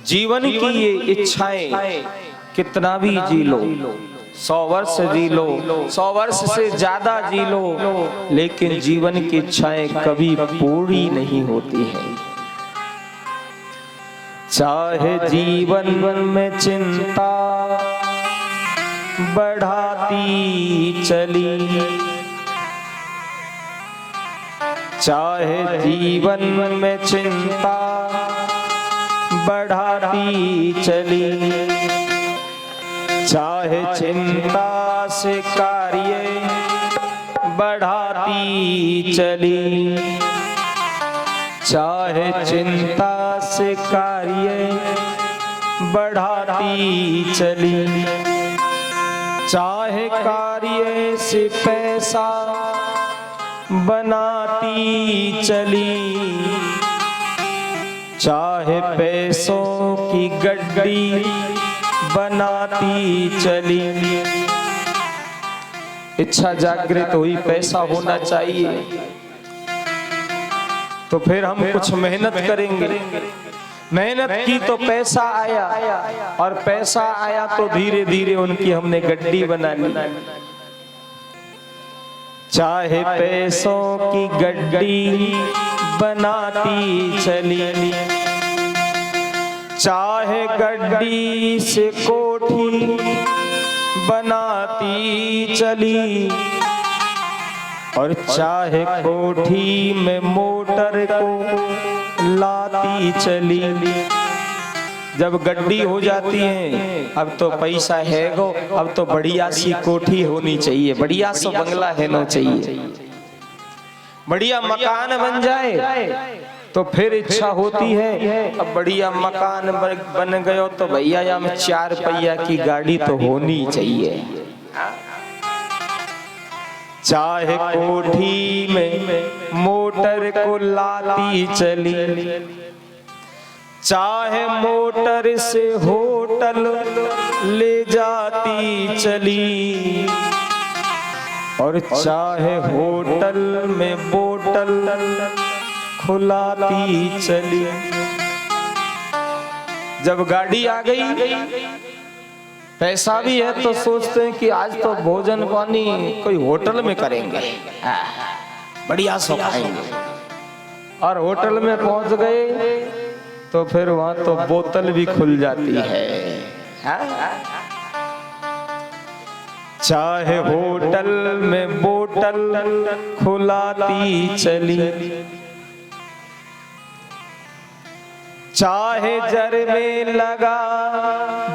जीवन की ये इच्छाएं कितना भी जी लो, 100 वर्ष जी लो, 100 वर्ष से ज्यादा जी लो, लेकिन जीवन की इच्छाएं कभी पूरी नहीं होती हैं। चाहे जीवन में चिंता बढ़ाती चली, चाहे जीवन में चिंता बढ़ाती चली, चाहे चिंता से कार्य बढ़ाती चली, चाहे चिंता से कार्य बढ़ाती चली, चाहे कार्य से पैसा बनाती चली, चाहे पैसों की गड्डी बनाती चली। इच्छा जागृत हुई, पैसा होना चाहिए, तो फिर हम कुछ मेहनत करेंगे। मेहनत की तो पैसा आया, और पैसा आया तो धीरे धीरे उनकी हमने गड्डी बना ली। चाहे पैसों की गड्डी बनाती चली, चाहे गड्डी से कोठी बनाती चली, और चाहे कोठी में मोटर को लाती चली। जब गड्डी हो जाती है, अब तो पैसा है गो, अब तो बढ़िया सी कोठी होनी चाहिए, बढ़िया सा बंगला होना चाहिए, बढ़िया मकान बन जाए तो फिर इच्छा होती है अब बढ़िया मकान बन गयो तो भैया या में 4 पहिया की गाड़ी तो होनी चाहिए। चाहे कोठी में मोटर को लाती चली, चाहे मोटर से होटल ले जाती चली, और चाहे होटल में बोतल खुलाती चली। जब गाड़ी आ गई, पैसा भी है, तो सोचते हैं कि आज तो भोजन पानी कोई होटल में करेंगे, बढ़िया सो खाएंगे। और होटल में पहुंच गए तो फिर वहां तो बोतल भी खुल जाती है। चाहे होटल में बोतल खुलाती चली, चाहे जर में लगा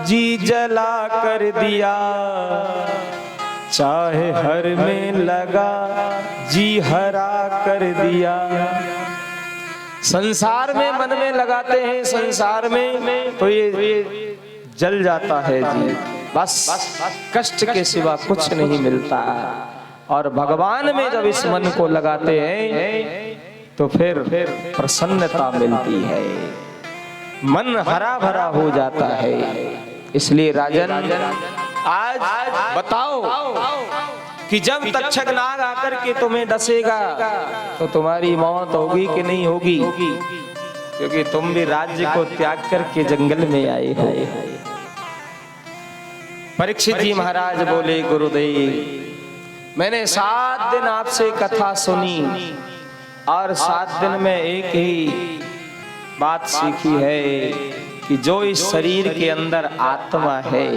जी जला कर दिया, चाहे हर में लगा जी हरा कर दिया। संसार में मन में लगाते हैं, संसार में तो ये जल जाता है जी, बस कष्ट के सिवा कुछ नहीं मिलता। और भगवान में जब इस मन को लगाते हैं तो फिर प्रसन्नता मिलती है, मन हरा भरा हो जाता है। इसलिए राजन आज बताओ कि जब तक्षक नाग आकर के तुम्हें डसेगा तो तुम्हारी मौत होगी कि नहीं होगी, क्योंकि तुम भी राज्य को त्याग करके जंगल में आए हो। परीक्षित जी महाराज बोले, गुरुदेव मैंने 7 दिन आपसे कथा सुनी और 7 दिन में एक ही बात सीखी है कि जो इस शरीर के अंदर आत्मा है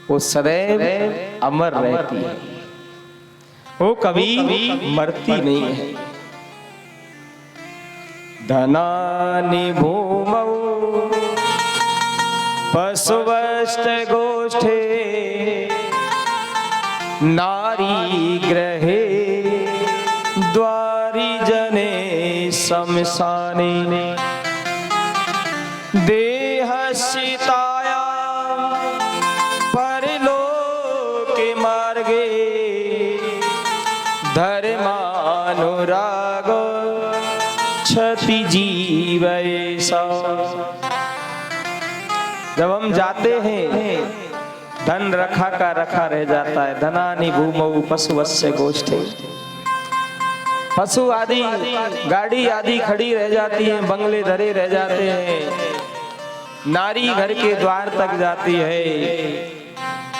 वो सदैव अमर रहती है, वो कभी मरती नहीं है। धनानि भूमौ पशुवष्ट गोष्ठे नारी ग्रहे द्वारि जने शमशाने देहस्थिताया परलोके मार्गे धर्मानुराग क्षति जीवैसा। जब हम जाते हैं धन रखा का रखा रह जाता है। धनानि भूमौ पशुवस्य गोष्ठे, पशु आदि गाड़ी आदि खड़ी रह जाती है, बंगले धरे रह जाते हैं, नारी घर के द्वार तक जाती है,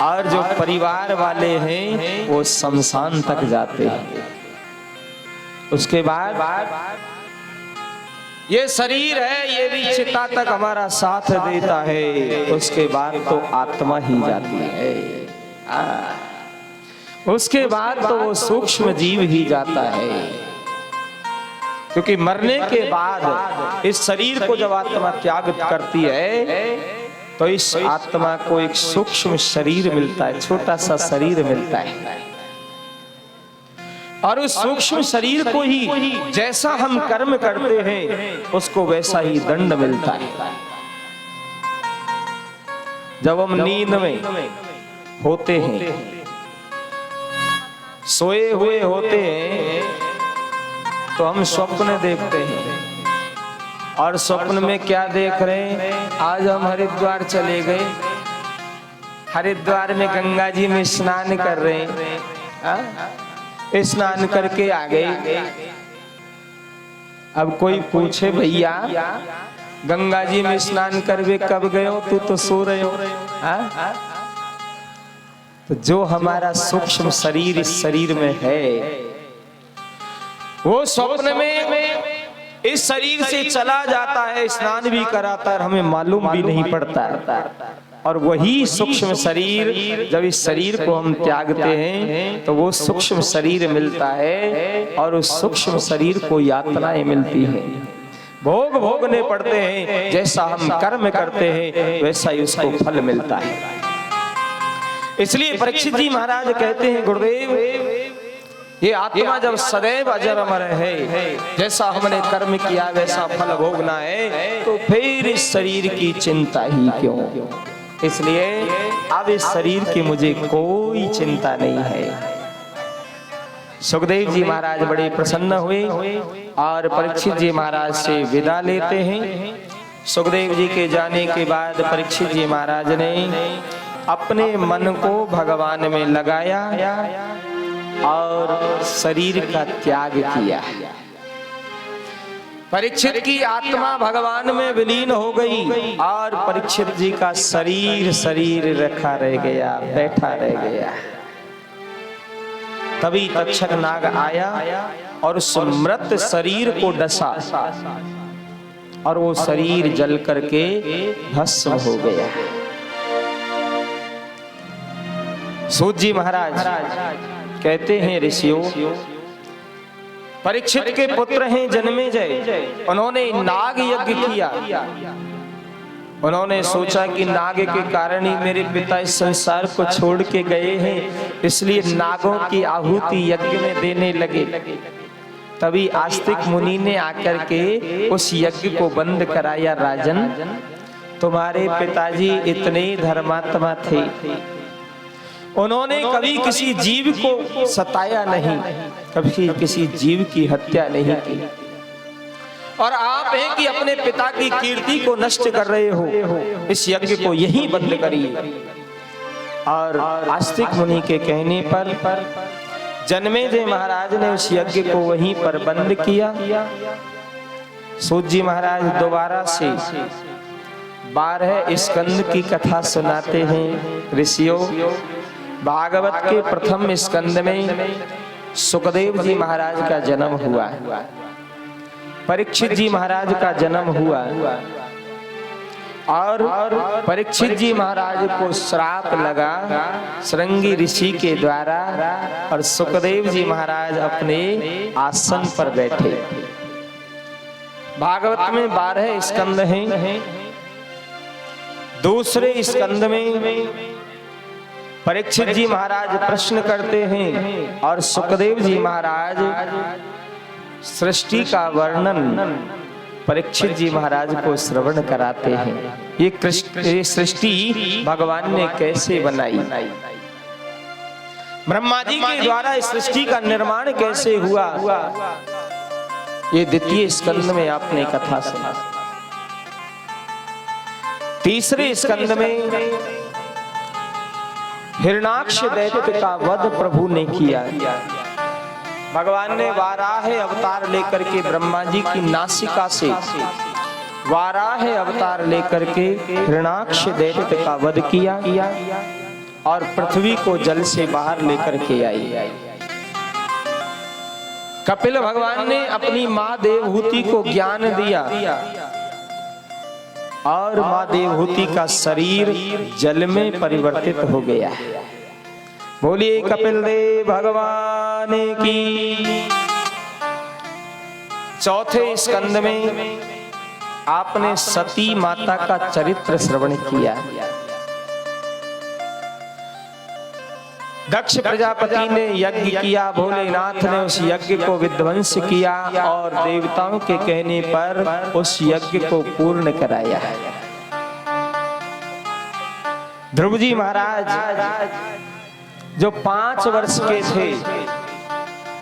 और जो परिवार वाले हैं वो शमशान तक जाते हैं। उसके बाद ये शरीर है, ये भी चिता तक हमारा साथ देता है, उसके बाद तो आत्मा ही जाती है। उसके बाद तो वो सूक्ष्म जीव ही जाता है, क्योंकि मरने के बाद इस शरीर को जब आत्मा त्याग करती है तो इस आत्मा को एक सूक्ष्म शरीर मिलता है, छोटा सा शरीर मिलता है, और उस सूक्ष्म शरीर को ही जैसा हम कर्म करते हैं उसको वैसा ही दंड मिलता है। जब हम नींद में होते हैं, सोए हुए होते हैं, तो हम स्वप्न देखते हैं, और स्वप्न में क्या देख रहे हैं? आज हम हरिद्वार चले गए, हरिद्वार में गंगा जी में स्नान कर रहे हैं, स्नान करके आ गए। अब कोई पूछे भैया गंगा जी में स्नान करवे कब गए हो, तू तो सो रहे हो। हाँ? तो जो हमारा सूक्ष्म शरीर इस शरीर में है, वो स्वप्न में इस शरीर से चला जाता है, स्नान भी कराता है, हमें मालूम भी नहीं पड़ता। और वही सूक्ष्म शरीर जब इस शरीर को हम त्यागते हैं तो वो सूक्ष्म शरीर मिलता है, और उस सूक्ष्म शरीर को यातनाएं मिलती हैं, भोग भोगने पड़ते हैं। जैसा हम कर्म करते हैं वैसा ही उसको फल मिलता है। इसलिए परीक्षित जी महाराज कहते हैं, गुरुदेव ये आत्मा जब सदैव अजर अमर है, जैसा हमने कर्म किया वैसा फल भोगना है, तो फिर इस शरीर की चिंता ही क्यों। इसलिए अब इस शरीर की मुझे कोई चिंता नहीं है। सुखदेव जी महाराज बड़े प्रसन्न हुए और परीक्षित जी महाराज से विदा लेते हैं। सुखदेव जी के जाने के बाद परीक्षित जी महाराज ने अपने मन को भगवान में लगाया और शरीर का त्याग किया। परीक्षित की आत्मा भगवान में विलीन हो गई और परीक्षित जी का शरीर रखा रह गया, बैठा रह गया। तभी तक्षक नाग आया और उस मृत शरीर को डसा और वो शरीर जल करके भस्म हो गया। सूत जी महाराज कहते हैं, ऋषियों परीक्षित के पुत्र हैं जन्मेजय, उन्होंने नाग यज्ञ किया। उन्होंने सोचा कि नाग के कारण ही मेरे पिता इस संसार को छोड़ के गए हैं, इसलिए नागों की आहुति यज्ञ में देने लगे। तभी आस्तिक मुनि ने आकर के उस यज्ञ को बंद कराया। राजन, तुम्हारे पिताजी इतने धर्मात्मा थे, उन्होंने कभी किसी जीव को सताया नहीं, कभी किसी जीव की हत्या नहीं की, और आप हैं कि अपने पिता की कीर्ति को नष्ट कर रहे हो, इस यज्ञ को यहीं बंद करिए। और आस्तिक मुनि के कहने पर जन्मेजय महाराज ने उस यज्ञ को वहीं पर बंद किया। सूत जी महाराज दोबारा से 12 स्कंद की कथा सुनाते हैं। ऋषियों, भागवत के प्रथम स्कंद में सुखदेव जी महाराज का जन्म हुआ, परीक्षित जी महाराज का जन्म हुआ, और परीक्षित जी महाराज को श्राप लगा श्रृंगी ऋषि के द्वारा, और सुखदेव जी महाराज अपने आसन पर बैठे। भागवत में 12 स्कंद हैं। दूसरे स्कंद में परीक्षित जी महाराज प्रश्न करते हैं और सुखदेव जी महाराज सृष्टि का वर्णन परीक्षित जी महाराज को श्रवण कराते हैं। ये सृष्टि भगवान ने कैसे बनाई, ब्रह्मा जी के द्वारा इस सृष्टि का निर्माण कैसे हुआ, ये द्वितीय स्कंद में आपने कथा सुना। तीसरे स्कंद में हिरणाक्ष दैत्य का वध प्रभु ने किया। भगवान ने वाराह अवतार लेकर के ब्रह्मा जी की नासिका से वाराह अवतार लेकर के हिरणाक्ष दैत्य का वध किया और पृथ्वी को जल से बाहर लेकर के आई। कपिल भगवान ने अपनी मां देवहूति को ज्ञान दिया और मां देवहूति का शरीर जल में परिवर्तित हो गया। बोलिए कपिल देव भगवान की। चौथे स्कंद में आपने सती माता का चरित्र श्रवण किया। दक्ष प्रजापति ने यज्ञ किया, भोलेनाथ ने उस यज्ञ को विध्वंस किया और देवताओं के कहने पर उस यज्ञ को पूर्ण कराया। ध्रुव जी महाराज जो 5 वर्ष के थे,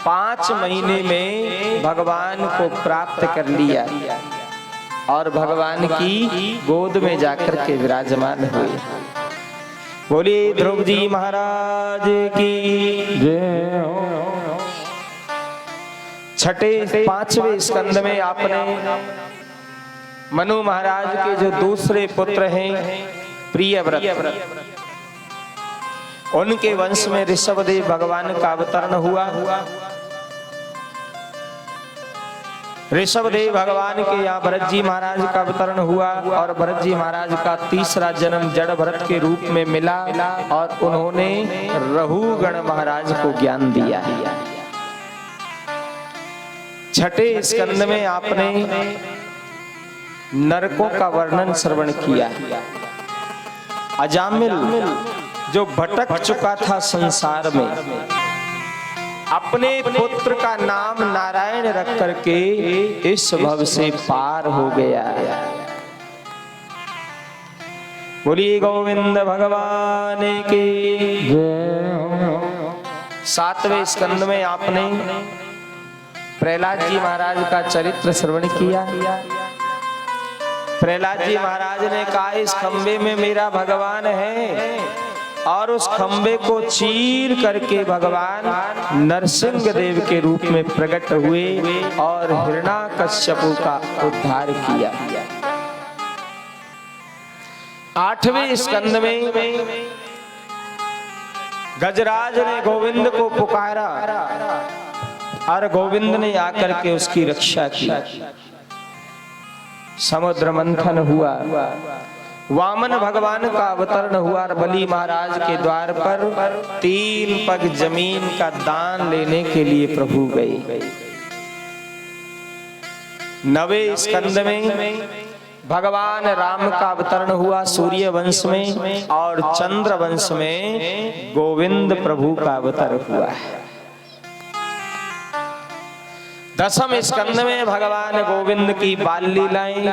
5 महीने में भगवान को प्राप्त कर लिया और भगवान की गोद में जाकर के विराजमान हुए। बोलिए ध्रुव जी महाराज की जय हो। छठे 5वें स्कंद में आपने मनु महाराज के जो दूसरे पुत्र हैं प्रियव्रत, उनके वंश में ऋषभदेव भगवान का अवतरण हुआ। ऋषभदेव भगवान के यहाँ भरत जी महाराज का अवतरण हुआ और भरत जी महाराज का तीसरा जन्म जड़ भरत के रूप में मिला और उन्होंने रहुगण महाराज को ज्ञान दिया। छठे स्कंद में आपने नरकों का वर्णन श्रवण किया। अजामिल जो भटक चुका था संसार में, अपने पुत्र का नाम नारायण रख करके इस भव से पार हो गया। बोलिए गोविंद भगवान की जय। सातवें स्कंद में आपने प्रहलाद जी महाराज का चरित्र श्रवण किया। प्रहलाद जी महाराज ने कहा इस खंबे में मेरा भगवान है, और उस खंबे को चीर करके भगवान नरसिंह देव के रूप में प्रकट हुए और हिरण्याकश्यपु का उद्धार किया। आठवें स्कंद में गजराज ने गोविंद को पुकारा और गोविंद ने आकर के उसकी रक्षा की। समुद्र मंथन हुआ, वामन भगवान का अवतरण हुआ और बलि महाराज के द्वार पर 3 पग जमीन का दान लेने के लिए प्रभु गए। नवे स्कंद में भगवान राम का अवतरण हुआ सूर्य वंश में और चंद्र वंश में गोविंद प्रभु का अवतरण हुआ। दसम स्कंद में भगवान गोविंद की बाल लीलाएं,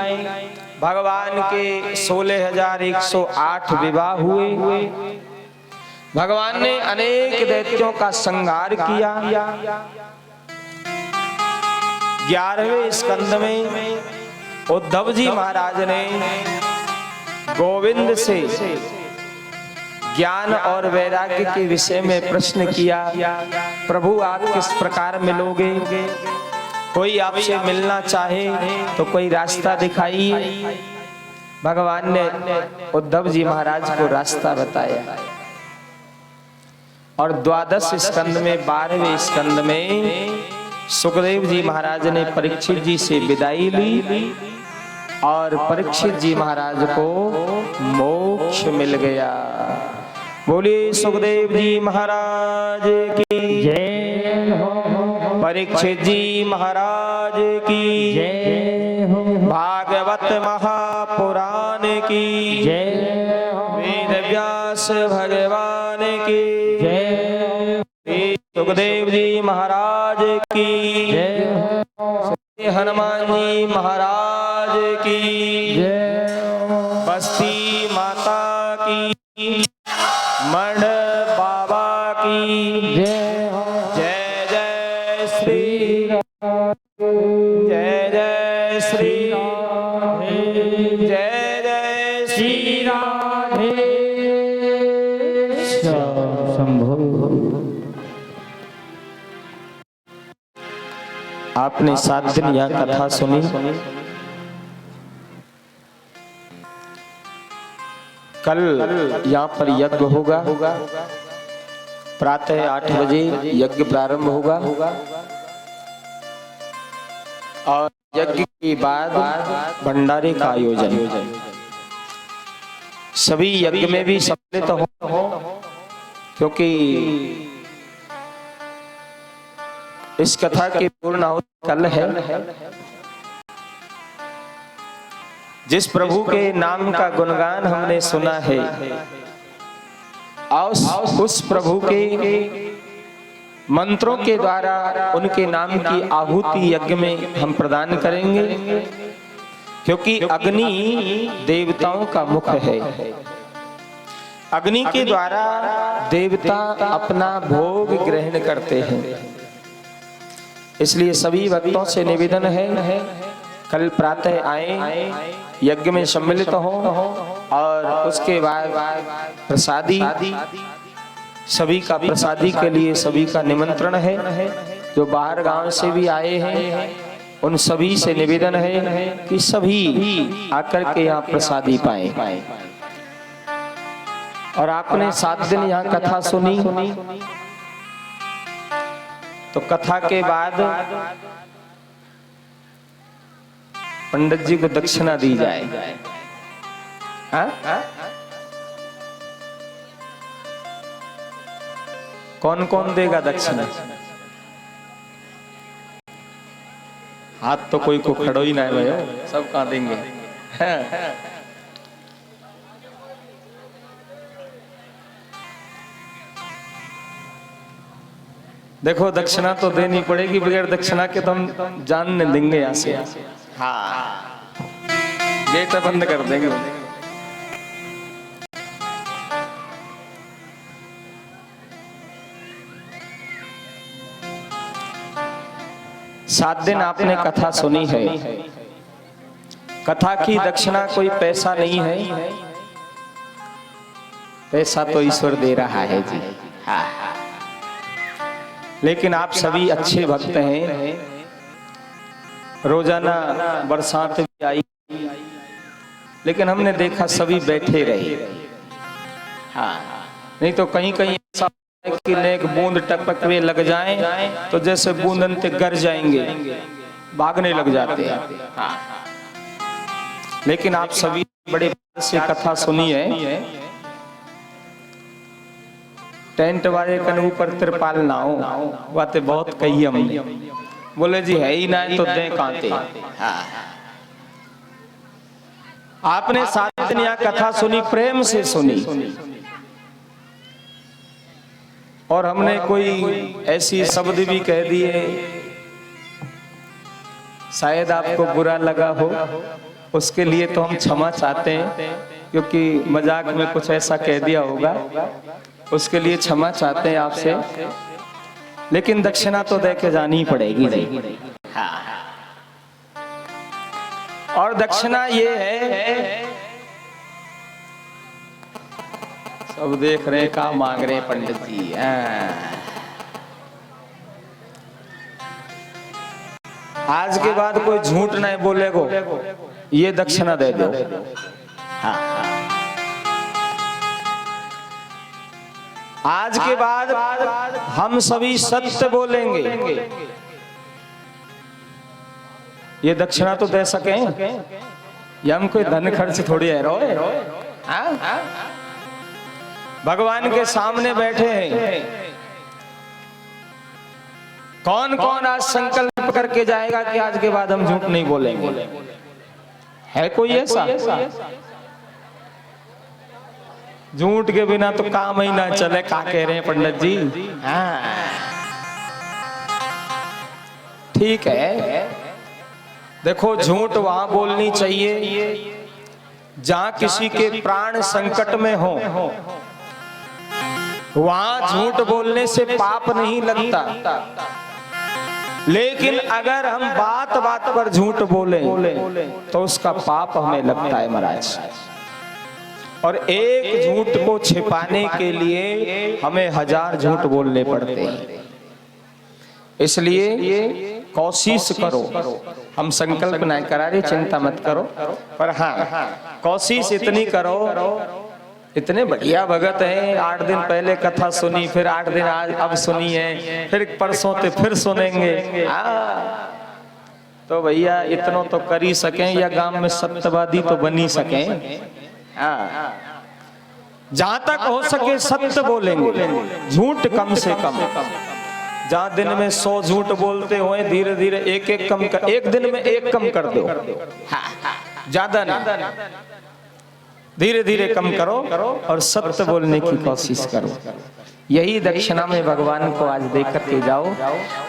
भगवान के 16,108 विवाह हुए। भगवान ने अनेक दैत्यों का संहार किया। 11वें स्कंद में उद्धव जी महाराज ने गोविंद से ज्ञान और वैराग्य के विषय में प्रश्न किया। प्रभु आप किस प्रकार मिलोगे? कोई आपसे मिलना चाहे तो कोई रास्ता दिखाइए। भगवान ने उद्धव जी महाराज को रास्ता बताया। और 12 स्कंद में 12वें स्कंद में सुखदेव जी महाराज ने परीक्षित जी से विदाई ली और परीक्षित जी महाराज को मोक्ष मिल गया। बोलिए सुखदेव जी महाराज की जय हो, परीक्षित जी महाराज की जय हो, भागवत महापुराण की जय हो, वेद व्यास भगवान की जय, सुखदेव जी महाराज की जय हो, हनुमान जी महाराज की जय, बस्ती माता की, मण बाबा की जय हो, जय जय श्री राम, जय जय श्री राम, जय जय श्री राधे शंभो। आपने 7 दिन यह कथा सुनी। कल यहाँ पर यज्ञ होगा, प्रातः 8 बजे यज्ञ प्रारंभ होगा और यज्ञ के बाद भंडारे का आयोजन। सभी यज्ञ में भी सम्मिलित हो, क्योंकि इस कथा के पूर्ण आहुति कल है। जिस प्रभु के नाम का गुणगान हमने सुना है, और उस प्रभु के मंत्रों के द्वारा उनके नाम की आहुति यज्ञ में हम प्रदान करेंगे, क्योंकि अग्नि देवताओं का मुख है। अग्नि के द्वारा देवता अपना भोग ग्रहण करते हैं। इसलिए सभी भक्तों से निवेदन है, कल प्रातः आए, यज्ञ में सम्मिलित हो और उसके बाद प्रसादी, सभी का प्रसादी के लिए सभी का निमंत्रण है। जो बाहर गांव से भी आए हैं उन सभी से निवेदन है कि सभी आकर के यहाँ प्रसादी पाए। और आपने 7 दिन यहाँ कथा सुनी, तो कथा के बाद पंडित जी को दक्षिणा दी जाए। हाँ? कौन कौन देगा दक्षिणा? हाथ तो कोई को खड़ो ही ना है भाई, सब कहाँ देंगे? देखो दक्षिणा तो देनी पड़ेगी, बगैर दक्षिणा के तो हम जान नहीं देंगे यहाँ से। हाँ, गेट बंद कर देंगे। सात दिन आपने कथा सुनी है। कथा की दक्षिणा कोई पैसा नहीं है, पैसा तो ईश्वर दे रहा है जी। हाँ। लेकिन आप सभी अच्छे भक्त हैं, रोजाना बरसात भी आई, लेकिन हमने देखा सभी बैठे रहे। हाँ, नहीं तो कहीं कहीं ऐसा कि एक बूंद टपकने लग जाए तो जैसे बूंदन गर जाएंगे, भागने लग जाते हैं। हाँ। लेकिन आप सभी बड़े से कथा सुनी है। टेंट वाले कन ऊपर तिरपाल ना हो, बातें बहुत कही हमने। बोले जी है ही ना तो दे कांते। हाँ। आपने 7 दिन यहाँ कथा सुनी, प्रेम से सुनी, और हमने कोई ऐसी शब्द भी कह दिए, शायद आपको बुरा लगा हो, उसके लिए तो हम क्षमा चाहते हैं, क्योंकि मजाक में कुछ ऐसा कह दिया होगा, उसके लिए क्षमा चाहते हैं आपसे। लेकिन दक्षिणा तो दे के जानी पड़ेगी जी। हाँ। और दक्षिणा ये है, सब देख रहे का मांग रहे पंडित जी। आज के बाद कोई झूठ नहीं बोलेगो, ये दक्षिणा दे दो। हाँ। आज के बाद हम सभी सत्य बोलेंगे, ये दक्षिणा तो दे सके। ये हम कोई धन खर्च थोड़ी है रो। भगवान के सामने बैठे हैं, कौन कौन आज संकल्प करके जाएगा कि आज के बाद हम झूठ नहीं बोलेंगे? है कोई ऐसा? झूठ के बिना तो काम ही ना चले, क्या कह रहे हैं पंडित जी? हाँ। ठीक है, देखो झूठ वहां बोलनी चाहिए जहां किसी के प्राण संकट में हो, वहां झूठ बोलने से पाप नहीं लगता। लेकिन अगर हम बात बात पर झूठ बोले तो उसका पाप हमें लगता है महाराज। और एक झूठ को छिपाने के लिए हमें 1000 झूठ बोलने पड़ते हैं। इसलिए कोशिश करो, हम संकल्प नहीं करा रहे, चिंता मत करो, पर हाँ कोशिश इतनी करो। इतने बढ़िया भगत हैं, 8 दिन पहले कथा सुनी, फिर 8 दिन आज अब सुनी है, फिर परसों ते फिर सुनेंगे। तो भैया इतना तो कर ही सकें, या गांव में सत्यवादी तो बन ही सकें। जहां तक हो सके सत्य बोलेंगे, झूठ कम से कम। जहां दिन में 100 झूठ बोलते हुए धीरे धीरे एक एक कम कर, एक दिन में एक कम कर दो, ज्यादा नहीं, धीरे धीरे कम करो और सत्य बोलने की कोशिश करो। यही दक्षिणा में भगवान को आज दे करके जाओ।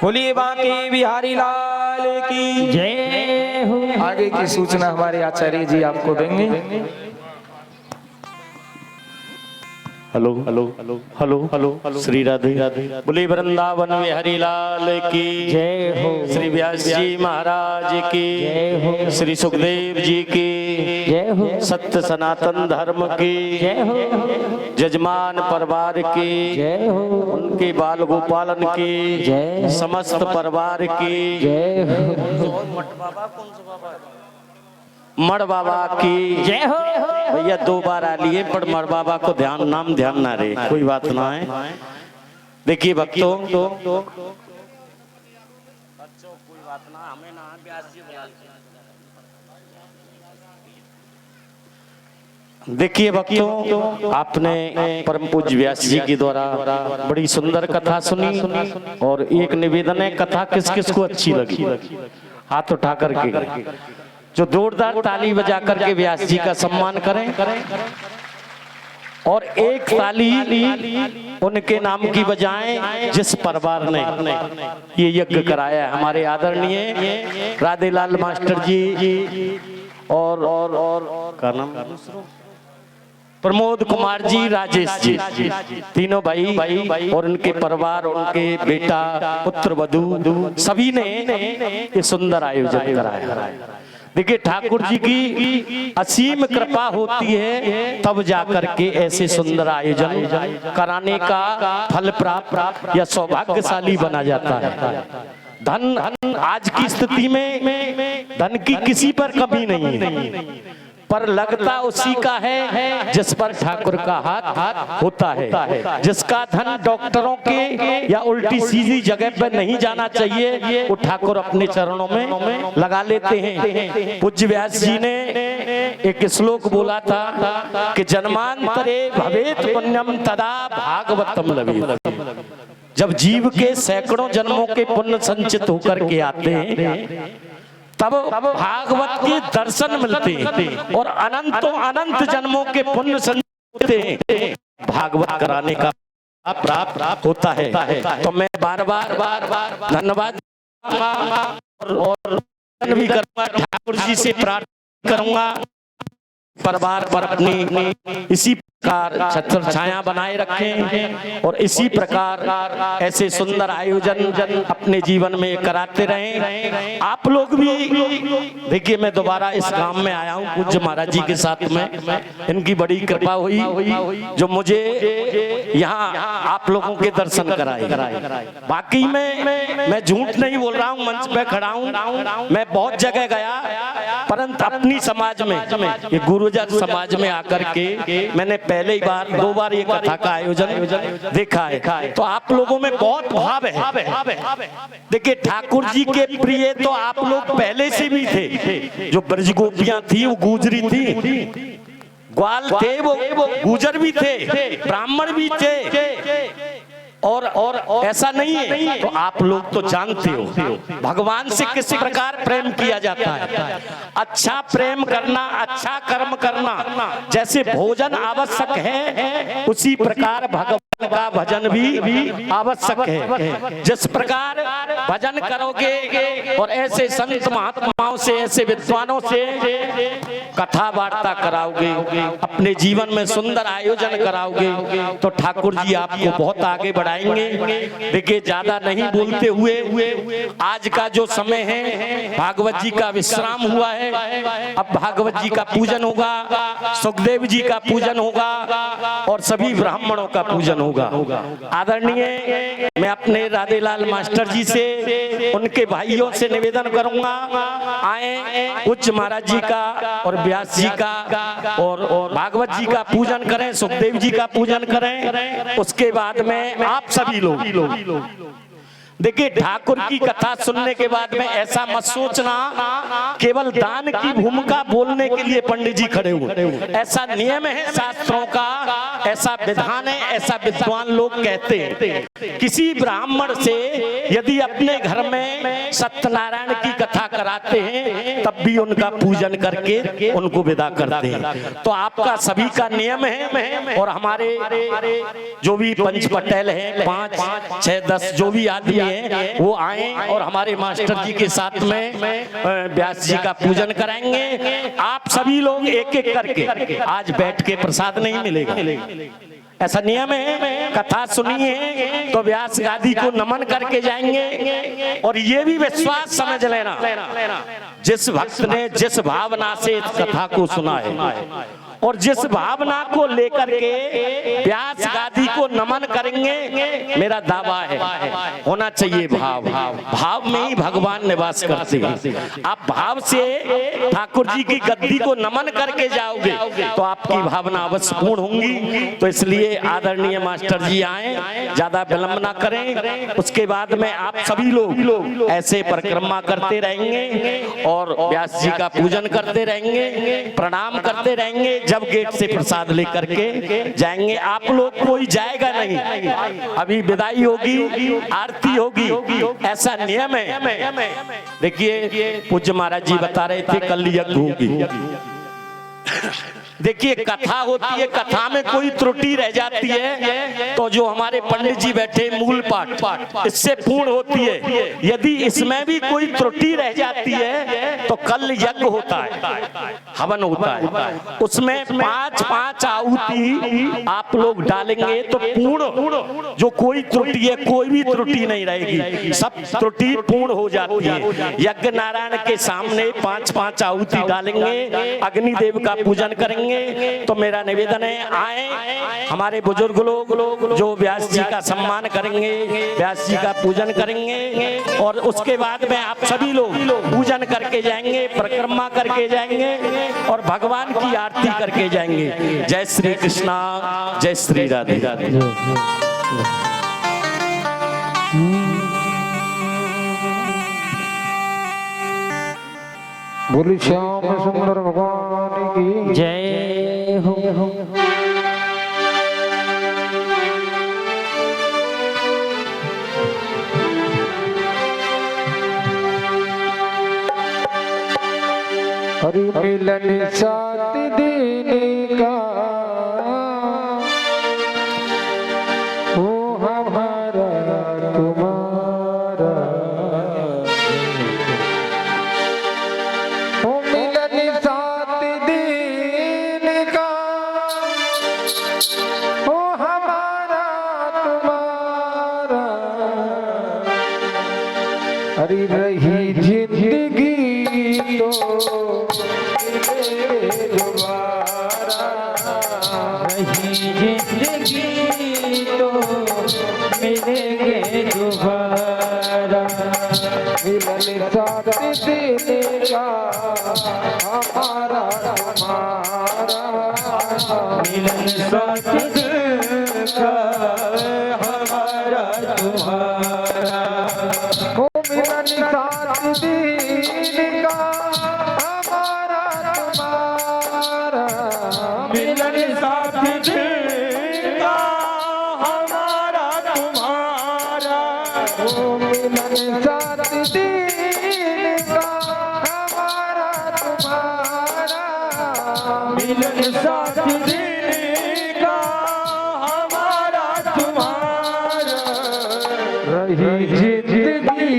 बोलिए बांके बिहारी लाल की जय हो। आगे की सूचना हमारे आचार्य जी आपको देंगे। Hello hello hello hello hello hello Shri Radhe बोले वृंदावन बिहारी लाल की जय हो। श्री व्यास जी महाराज की जय हो। श्री सुखदेव जी की जय हो। सत्य सनातन धर्म की जय हो। जजमान परिवार की जय हो। उनके बाल गोपालन की जय। समस्त परिवार की जय हो। मड़ बाबा की जय हो। भैया 2 बार आ लिए पर मड़ बाबा को नाम ध्यान ना रहे, कोई बात ना है। देखिए भक्तों, देखिए भक्तों, आपने परम पूज्य व्यास जी के द्वारा बड़ी सुंदर कथा सुनी और एक निवेदन है, कथा किस किस को अच्छी लगी हाथ उठा करके जो जोरदार ताली बजा करके व्यास जी का सम्मान करें और एक ताली उनके नाम की बजाएं जिस परिवार ने ये यज्ञ कराया है, हमारे आदरणीय राधेलाल मास्टर जी और का नाम प्रमोद कुमार जी, राजेश जी, तीनों भाई और उनके परिवार, उनके बेटा, पुत्र वधू सभी ने ये सुंदर आयोजन कराया। देखिए ठाकुर जी की असीम कृपा होती है तब जाकर के ऐसे सुंदर आयोजन कराने का फल प्राप्त या सौभाग्यशाली बना जाता है। धन आज की स्थिति में धन की किसी पर कमी नहीं है, पर लगता उसी का है जिस पर ठाकुर का हाथ होता है। जिसका धन डॉक्टरों के या उल्टी सीधी जगह पर नहीं जाना चाहिए वो ठाकुर अपने चरणों में लगा लेते हैं। पूज्य व्यास जी ने एक श्लोक बोला था कि जन्मांतरे भवेत पुण्यम तदा भागवतम लभेत। जब जीव के सैकड़ों जन्मों के पुण्य संचित होकर के आते हैं तब भागवत के दर्शन मिलते हैं और अनंत जन्मों के पुण्य संचित होते हैं, भागवत कराने का प्राप्त होता है। तो मैं बार बार धन्यवाद और भी करूंगा, ठाकुर जी से प्रार्थना करूंगा परिवार पर अपनी इसी प्रकार छत्र छाया बनाए रखें और इसी प्रकार ऐसे सुंदर आयोजन अपने जीवन में कराते रहें। आप लोग भी देखिए, मैं दोबारा इस गांव में आया हूं पूज्य महाराज जी के साथ में, इनकी बड़ी कृपा हुई जो मुझे यहाँ आप लोगों के दर्शन कराए। बाकी मैं झूठ नहीं बोल रहा हूँ, मंच पे खड़ा हूँ, मैं बहुत जगह गया, परंतु अपनी समाज में ये गुरुजन समाज में आकर के मैंने पहले ही 2 बार ये कथा का आयोजन देखा है। तो आप लोगों में बहुत भाव है। देखिए ठाकुर जी के प्रिय तो आप लोग पहले से भी थे। जो ब्रज गोपियां थी वो गुजरी थी, ग्वाल थे वो गुजर भी थे, ब्राह्मण भी थे और ऐसा नहीं है। तो आप लोग तो जानते हो भगवान से किस प्रकार प्रेम किया जाता है। अच्छा प्रेम करना, अच्छा कर्म करना, जैसे भोजन आवश्यक है उसी प्रकार भगवान का भजन भी आवश्यक है। जिस प्रकार भजन करोगे और ऐसे संत महात्माओं से, ऐसे विद्वानों से कथा वार्ता कराओगे, अपने जीवन में सुंदर आयोजन कराओगे तो ठाकुर जी आपको बहुत आगे बढ़ाएंगे। देखिए ज्यादा नहीं बोलते हुए आज का जो समय है, भागवत जी का विश्राम हुआ है, अब भागवत जी का पूजन होगा, सुखदेव जी का पूजन होगा और सभी ब्राह्मणों का पूजन होगा। आदरणीय मैं अपने राधेलाल मास्टर जी से, उनके भाइयों से निवेदन करूंगा, आए उच्च महाराज जी का और व्यास जी का और भागवत जी का पूजन करें, सुखदेव जी का पूजन करें। उसके बाद में आप सभी लोग देखिए ठाकुर की कथा सुनने के बाद में ऐसा मत सोचना केवल दान की भूमिका बोलने के लिए पंडित जी खड़े हुए। ऐसा नियम है शास्त्रों का, ऐसा विधान है, ऐसा विद्वान लोग कहते हैं। किसी ब्राह्मण से यदि अपने घर में सत्यनारायण की कथा कराते हैं तब भी उनका पूजन करके उनको विदा करते हैं। तो आपका सभी का नियम है और हमारे जो भी पंच पटेल हैं, 5, 6, 10 जो भी आदमी है वो आए और हमारे मास्टर जी के साथ में व्यास जी का पूजन कराएंगे। आप सभी लोग एक एक करके, आज बैठ के प्रसाद नहीं मिलेगा, ऐसा नियम है। कथा सुनिए तो व्यास गादी को नमन करके जाएंगे। और ये भी विश्वास समझ लेना, जिस भक्त ने जिस भावना से इस कथा को सुना है और जिस भावना को लेकर के व्यास गादी को नमन करेंगे, मेरा दावा है होना चाहिए भाव। भाव में ही भगवान निवास करते हैं। आप भाव से ठाकुर जी की गद्दी को नमन करके जाओगे तो आपकी भावना अवश्य पूर्ण होंगी। तो इसलिए आदरणीय मास्टर जी आए, ज्यादा विलंब ना करें। उसके बाद में आप सभी लोग ऐसे परिक्रमा करते रहेंगे और व्यास जी का पूजन करते रहेंगे, प्रणाम करते रहेंगे। जब गेट से प्रसाद लेकर के जाएंगे, आप लोग कोई जाएगा नहीं। अभी विदाई होगी, आरती होगी, ऐसा नियम है। देखिए पूज्य महाराज जी बता रहे थे कल यज्ञ होगी। देखिए कथा होती है, कथा में कोई त्रुटि रह जाती है तो जो हमारे पंडित जी बैठे मूल पाठ इससे पूर्ण होती है। यदि इसमें भी कोई त्रुटि रह जाती है तो कल यज्ञ होता है, हवन होता है, उसमें 5-5 आहुति आप लोग डालेंगे तो पूर्ण जो कोई त्रुटि है, कोई भी त्रुटि नहीं रहेगी, सब त्रुटि पूर्ण हो जाती है। यज्ञ नारायण के सामने 5-5 आहुति डालेंगे, अग्निदेव का पूजन करेंगे। तो मेरा निवेदन है आए हमारे बुजुर्ग लोग जो व्यास जी का सम्मान करेंगे, व्यास जी का पूजन करेंगे और उसके बाद में आप सभी लोग पूजन करके जाएंगे, परिक्रमा करके जाएंगे और भगवान की आरती करके जाएंगे। जय श्री कृष्णा, जय श्री राधे राधे। बोली श्याम सुंदर भगवान की जय हो। हरि मिलन साथ दीनी का हो हमारा तुम्हारा, हो मिलन साथ दीनी का हो हमारा तुम्हारा। हरि रही जिंदगी तो मिले दोबारा, रही जिंदगी तो मिलेंगे दोबारा। मिलन साथ देने का हमारा तुम्हारा, मिलन साथ का हमारा तुम्हारा। हो मिलन साथ देने का हमारा तुम्हारा, मिलन साथ का हमारा तुम्हारा। हो मिलन साथ देने का हमारा तुम्हारा, मिलन साथ का हमारा तुम्हारा। रही जिंदगी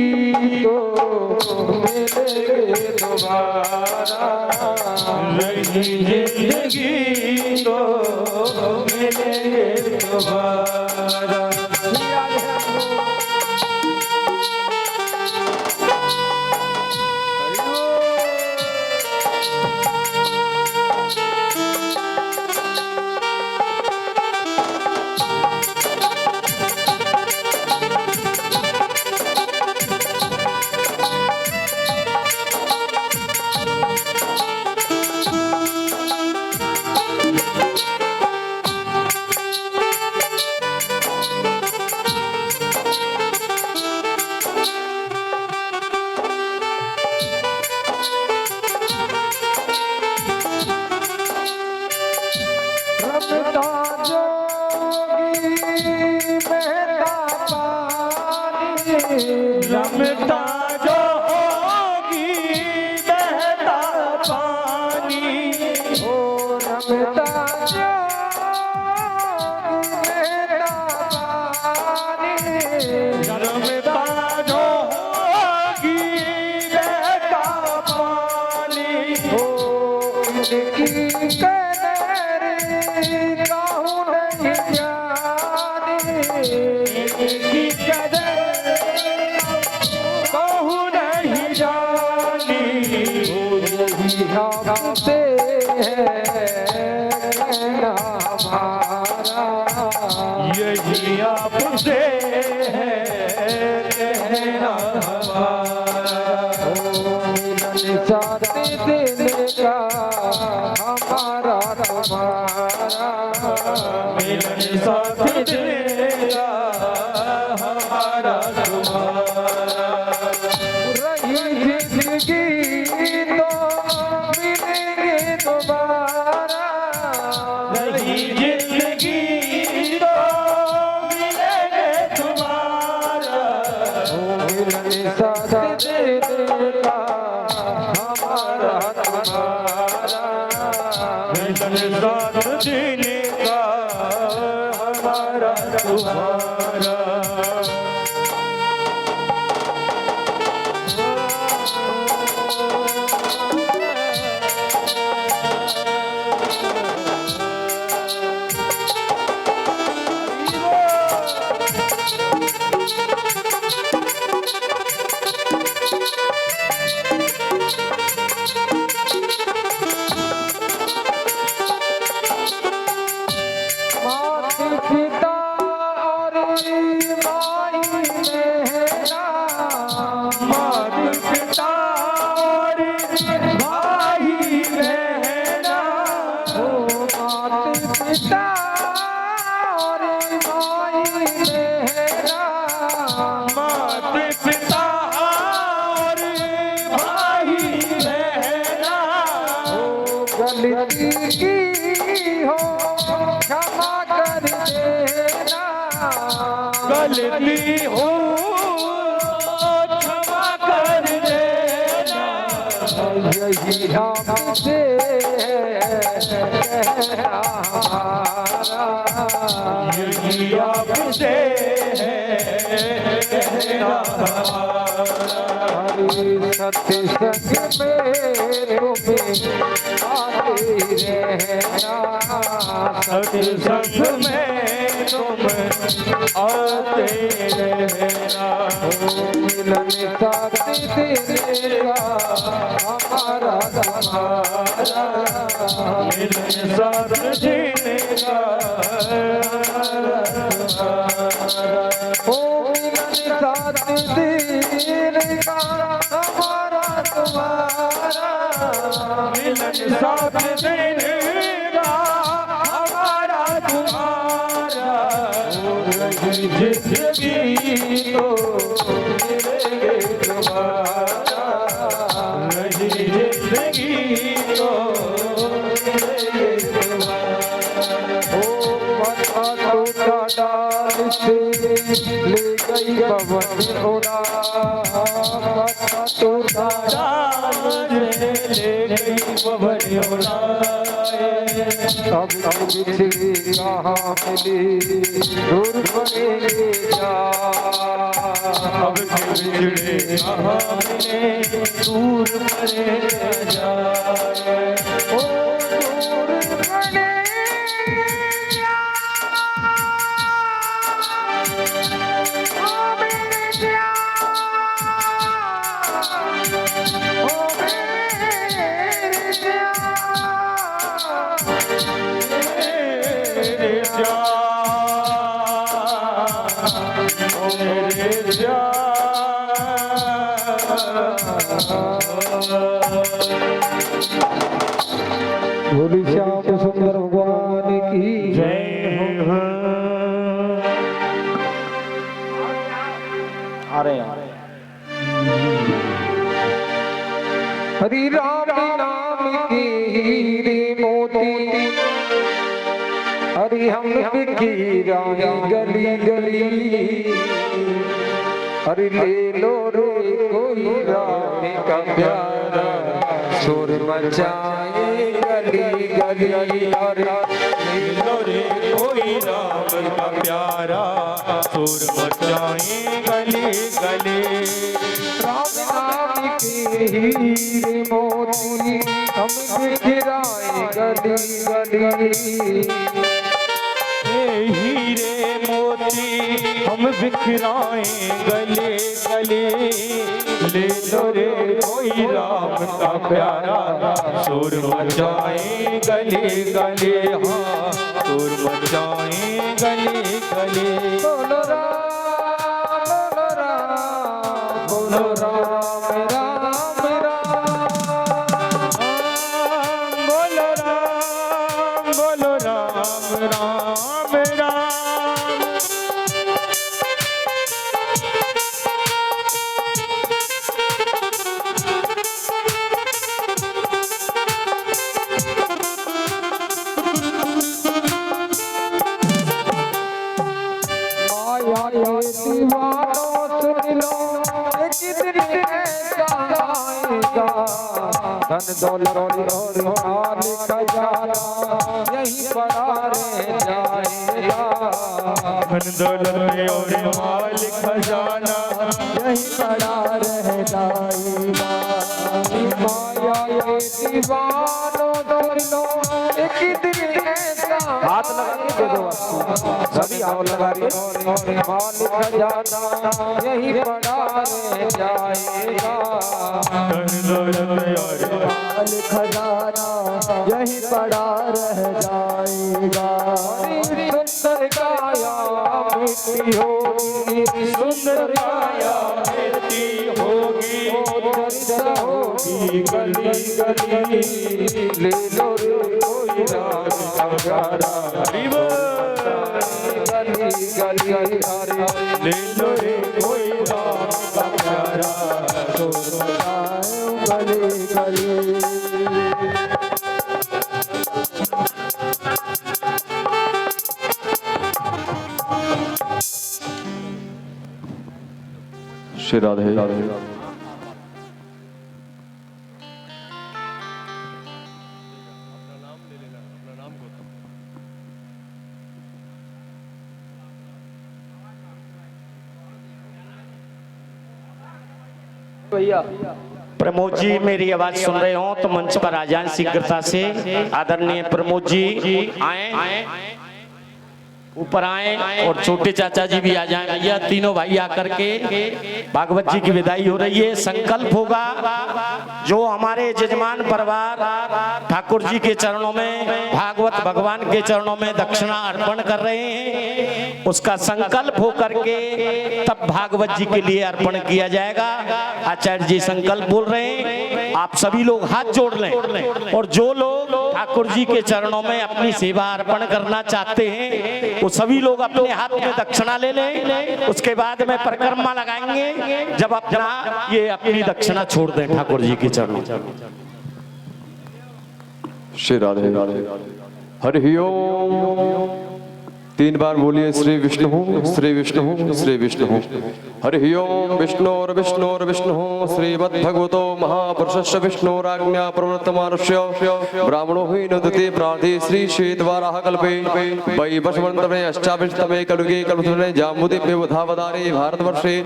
तो मिलेंगे दोबारा, रही जिंदगी तो मिलेंगे दोबारा। रमता जो होगी बहता पानी, ओ रमता जो बहता पानी, रमता जो होगी बहता पानी, ओ इनकी कदर काहू नहीं जानी। आपसे है कहना हमारा, यही आपसे है कहना हमारा। मिलन साथ देने का हमारा तुम्हारा, मिलन साथ देगा हमारा तुम्हारा। रही जिंदगी तो मिलेंगे दोबारा, रही जिंदगी तो मिलेंगे तुम्हारा। मिलन साथ देने का हमारा तुम्हारा, मिलन साथ देने का हमारा तुम्हारा। माता पिता और माई बहना, माता पिता और भाई बहना, माता पिता और माई बहना, माता पिता और भाई बहना। गलती की हो क्षमा कर देना, गलती हो क्षमा कर देना। यही आपसे है हमारा, यही आपसे है कहना हमारा। हरि सत्य संग में तुम्हें आते रहना, सत्संग में तुम आते रहना। मिलन साथ देने का हमारा तुम्हारा, मिलन साथ देने का ओ मिलन साथ देने का हमारा तुम्हारा, मिलन साथ देने का हमारा तुम्हारा। जिंदगी तो मिलेंगे तुम्हारा, रही जिंदगी तो मिलेंगे तुम्हारा। ओ मथा टूटा डाल से ले गई पवन उड़ा, मथा टूटा अब बिछड़ी कहाँ मिली दूर पड़ेंगे जा, अब बिछड़े कहाँ मिले दूर पड़े जाए। ओ दूर पड़े जा, ओ मेरे जा, ओ मेरे जा, मेरे जान, ओ मेरे जान। भोली श्याम सुंदर भगवान की जय हो। अरे हरि राम नाम की हीरे मोती, हरि हम बिखीराए गली गली, हरि ले लो रे कोई राम का प्यारा, शोर मचाए गली गली, हरि लो रे कोई राम का प्यारा, सुर मचाए गली गली। राम नाम के हीरे मोती हम बिखराए गली गली, हीरे मोती हम बिखराए गले गले, ले लो रे कोई राम का प्यारा, शोर मचाए गले गले, हाँ शोर मचाए गले गले। बोलो राम बोलो राम राम राम, बोलो राम बोलो राम राम राम। माया ये दीवानों सुन लो, एक दिन ऐसा आएगा, धन दौलत और माल खजाना यही पड़ा रह जाएगा, धन दौलत और माल खजाना यही पड़ा रह जाएगा। माया ये दीवानों सुन लो, एक दिन ऐसा हाथ लगा के दे दो सभी आओ लगा रही माल खजाना यही पड़ा रह जाएगा, धन दौलत और माल खजाना यही पड़ा रह जाएगा। सुंदर काया मिट्टी होगी, सुंदर काया मिट्टी होगी, चर्चा होगी गली गली, ले लो रे कोई राम का प्यारा, गली गली अरे ले लो रे कोई राम का प्यारा, शोर मचाए गली गली। श्री राधे। प्रमोद जी मेरी आवाज सुन रहे हो तो मंच पर आ जाएं शीघ्रता से। आदरणीय प्रमोद जी आए, ऊपर आए, और छोटे चाचा जी भी आ जाएं भैया। तीनों भाई आकर के भागवत जी की विदाई हो रही है। संकल्प होगा जो हमारे जजमान परिवार ठाकुर जी के चरणों में, भागवत भगवान के चरणों में दक्षिणा अर्पण कर रहे हैं, उसका संकल्प हो करके तब भागवत जी के लिए अर्पण किया जाएगा। आचार्य जी संकल्प बोल रहे हैं, आप सभी लोग हाथ जोड़ लें, और जो लोग ठाकुर जी के चरणों में अपनी सेवा अर्पण करना चाहते हैं वो सभी लोग अपने हाथ में दक्षिणा ले लें। उसके बाद में परिक्रमा लगाएंगे, जब अपना ये अपनी दक्षिणा छोड़ दें ठाकुर जी के चरणों। श्री राधे। हरि ओम। 3 बार बोलिए श्री विष्णु श्री विष्णु श्री विष्णु। हरि ओम। विष्णोर विष्णोर विष्णु श्रीमद्भगवतो महापुरुषस्य विष्णुराज्ञा प्रवृत्तमानुष्य ब्राह्मणो हि नुदते प्रार्थी श्री श्वेतवाराह कल्पे वैवस्वतमे अष्टाविंशतमे कलयुगे कल्पने जाम्बुद्वीपे वधावतारे भारतवर्षे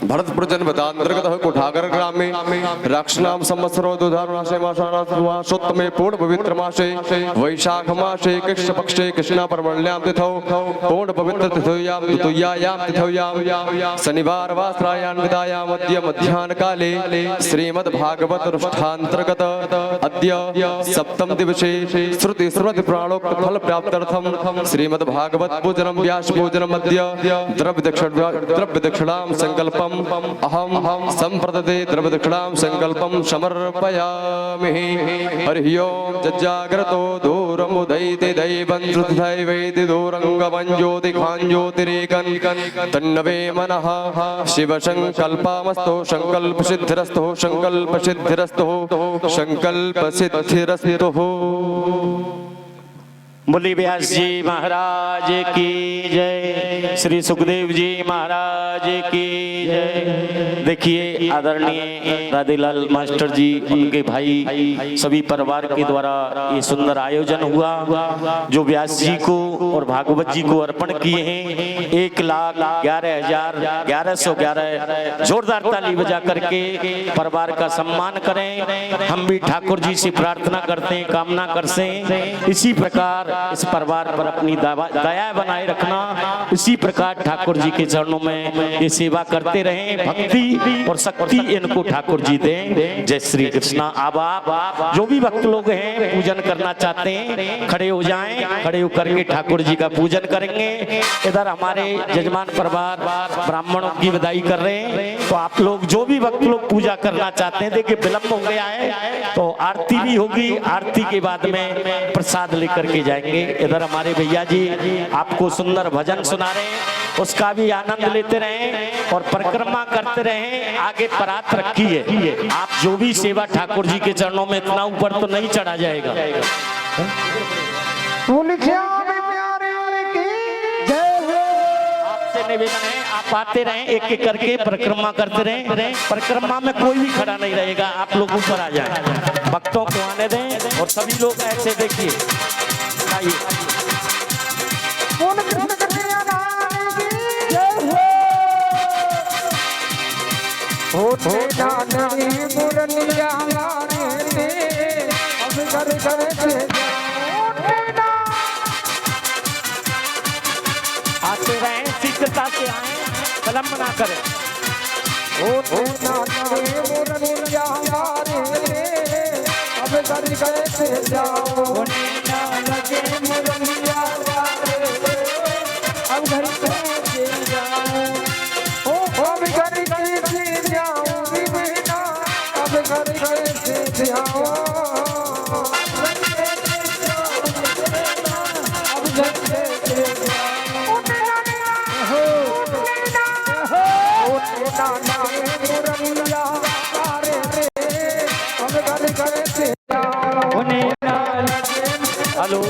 भरतपुर जनपदान्तर्गतः कोठागर ग्रामे राक्षनाम संवत्सरो दुधारुणाशे मासानाशोत्तमे पूर्ण पवित्र मासे वैशाख मासे कृष्ण पक्षे कृष्णा परमण्यां तिथौ पूर्ण पवित्र तिथौयाम तिथौयाम शनिवार वासरायां विदायां मध्य मध्याह्न काले श्रीमद् भागवत अनुष्ठानांतर्गत अद्य सप्तम दिवसे श्रुति स्मृति प्राणोक्त फल प्राप्त्यर्थम श्रीमद् भागवत पूजनम व्यास पूजनम अद्य द्रव्य दक्षिणां संकल्पम अहम संप्रदते द्रव्य दक्षिणां संकल्पम समर्पयामि। हरि ओम। जज्जाग्रतो दूरमुदयति दैवं श्रुतिदैवैति दूरंगमं ज्योतिखां ज्योतिरेकं तन्नवे मनः शिव संकल्पमस्तु संकल्प सिद्धिरस्तु संकल्प सिद्धिरस्तु संकल्प सिद्धिरस्तु। बोली व्यास जी महाराज की जय, श्री सुखदेव जी महाराज की जय। देखिए आदरणीय राधेलाल मास्टर जी, उनके भाई सभी परिवार के द्वारा ये सुंदर आयोजन हुआ जो व्यास जी को और भागवत जी को अर्पण किए हैं। 1,11,1111 जोरदार ताली बजा करके परिवार का सम्मान करें। हम भी ठाकुर जी से प्रार्थना करते हैं, कामना करते हैं इसी प्रकार इस परिवार पर अपनी दया बनाए रखना। इसी प्रकार ठाकुर जी के चरणों में ये सेवा करते करते रहें, भक्ति और शक्ति इनको ठाकुर जी दें। जय श्री कृष्णा। अब आप जो भी भक्त लोग हैं पूजन करना चाहते हैं खड़े हो जाएं, खड़े होकर के ठाकुर जी का पूजन करेंगे। इधर हमारे जजमान परिवार ब्राह्मणों की विदाई कर रहे हैं, तो आप लोग जो भी भक्त लोग पूजा करना चाहते हैं, देखिए विलंब हो गया है तो आरती भी होगी, आरती के बाद में प्रसाद लेकर के जाएंगे। इधर हमारे भैया जी आपको सुंदर भजन सुना रहे हैं, उसका भी आनंद लेते रहें और परिक्रमा करते रहें। आगे परात रखी है, आप जो भी सेवा ठाकुर जी के चरणों में, इतना ऊपर तो नहीं चढ़ा जाएगा। आपसे निवेदन है आप आते रहें, एक एक करके परिक्रमा करते रहें। परिक्रमा में कोई भी खड़ा नहीं रहेगा, आप लोग ऊपर आ जाएं, भक्तों को आने दें और सभी लोग ऐसे देखिए आइए। आते रहें, शीघ्रता से आए, विलंब ना करें। हेलो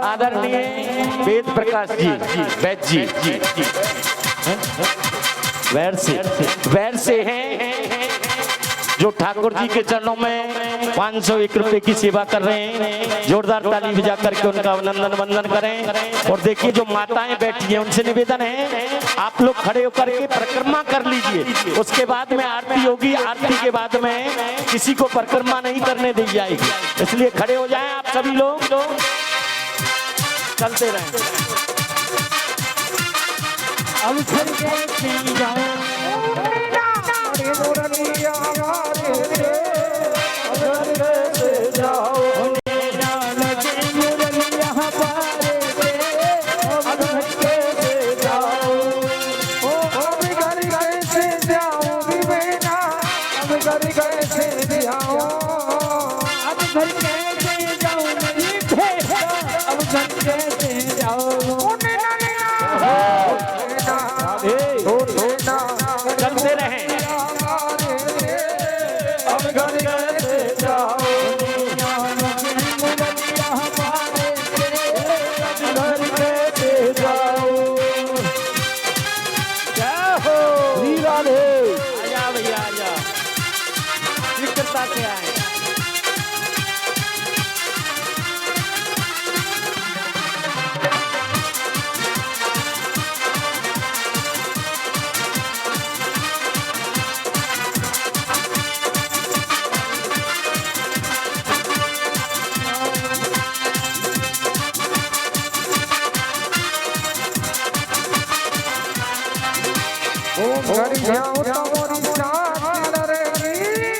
आदरणीय वेद प्रकाश जी, वैद जी वैर से हैं जो ठाकुर जी के चरणों में 501 रुपए की सेवा कर रहे हैं। जोरदार ताली बजा करके उनका अभिनंदन वंदन करें। और देखिए जो माताएं बैठी हैं उनसे निवेदन है आप लोग खड़े होकर के परिक्रमा कर लीजिए, उसके बाद में आरती होगी, आरती के बाद में किसी को परिक्रमा नहीं करने दी जाएगी, इसलिए खड़े हो जाएं आप सभी लोग, चलते रहें। चलते रहें। आजा भैया आजा, शीघ्रता से आए।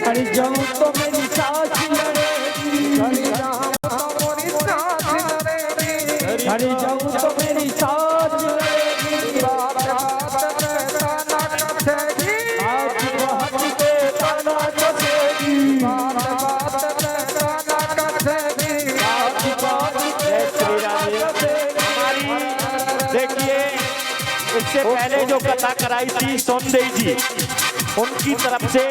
हरि जाऊं तो मेरी साथ लड़ेगी, हरि जाऊं तो मेरी साथ लड़ेगी, देखिए इससे पहले जो कथा कराई थी सोनदेव जी, उनकी तरफ से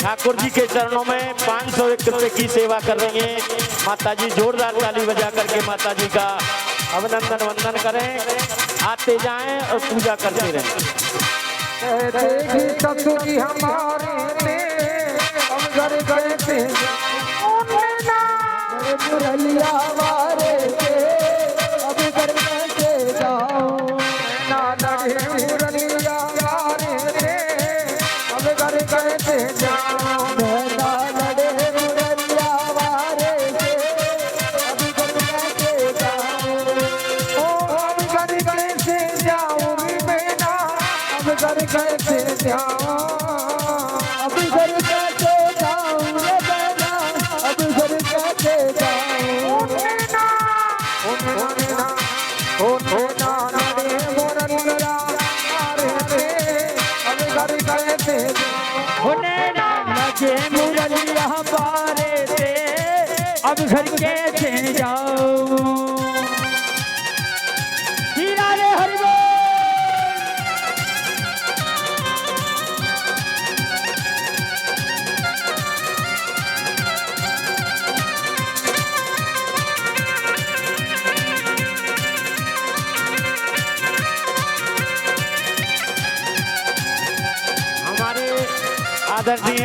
ठाकुर जी के चरणों में 501 रुपए की सेवा कर रही हैं। माता जी जोरदार ताली बजा करके माता जी का अभिनंदन वंदन करें, आते जाएं और पूजा करते रहें। अब घर कैसे जाऊं, अब घर कैसे जाऊं रे बेटा, अब घर कैसे जाऊं। ओ नैना रे मोरन रे, अब घर कैसे जाऊं। लगे मुरलिया पारे से अब घर कैसे जाऊं। हीरा रे हरिबोल। हमारे आदरणीय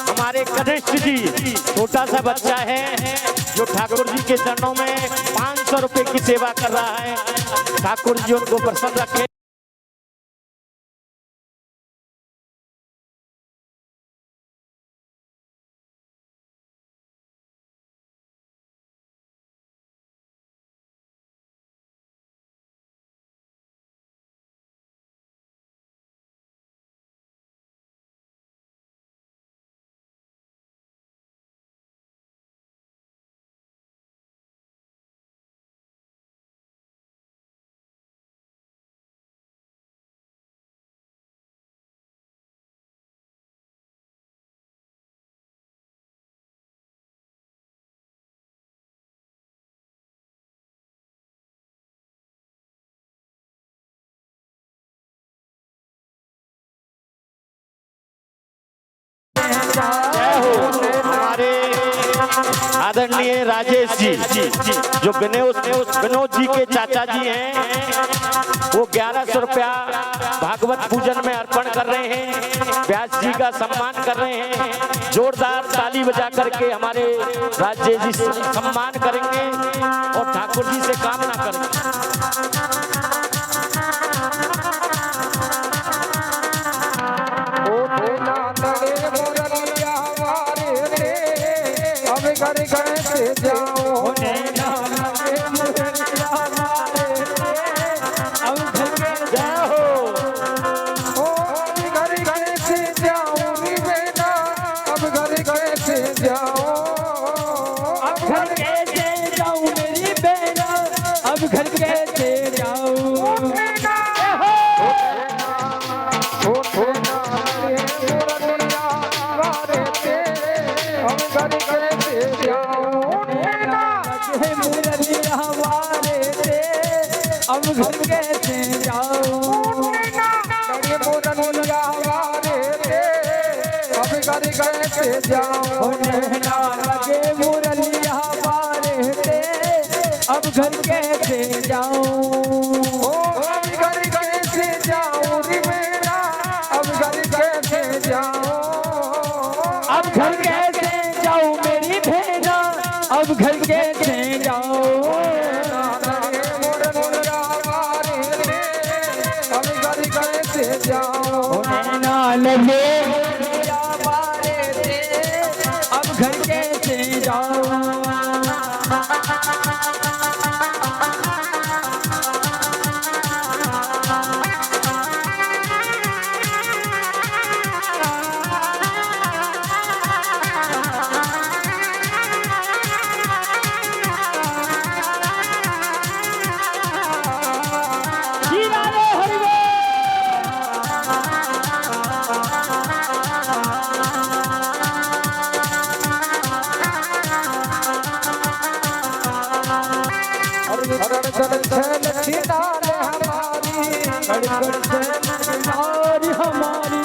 हमारे कनिष्ठ जी, छोटा सा बच्चा है जो ठाकुर जी के चरणों में 500 रुपए की सेवा कर रहा है। ठाकुर जी उनको प्रसन्न रखे। जय हो। हमारे आदरणीय राजेश जी जो विनोद जी के चाचा जी हैं, वो 1100 रुपया भागवत पूजन में अर्पण कर रहे हैं। व्यास जी का सम्मान कर रहे हैं। जोरदार ताली बजा करके हमारे राजेश जी सम्मान करेंगे और ठाकुर जी से कामना करेंगे। घर कैसे जाऊं, नैना रे मुरलिया मारे रे, अब घर कैसे जाऊं। ओ घर कैसे जाऊं रे बेटा, अब घर कैसे जाऊं। अब घर कैसे जाऊं मेरी बेटा, अब घर कैसे जाऊं। अब घर कैसे जाऊं, लगे मुरलिया वाले रे, अब घर कैसे जाऊं। नैना लगे मुरलिया वाले रे, अब घर कैसे जाऊं। अब घर कैसे जाऊं रे मेरा, अब घर कैसे जाऊं। अब घर कैसे जाऊं मेरी भेजा, अब घर कैसे जाऊं। नैना लगे मुरलिया वाले रे, अब घर कैसे जाऊं। हीरा रे हरिबोल। हमारी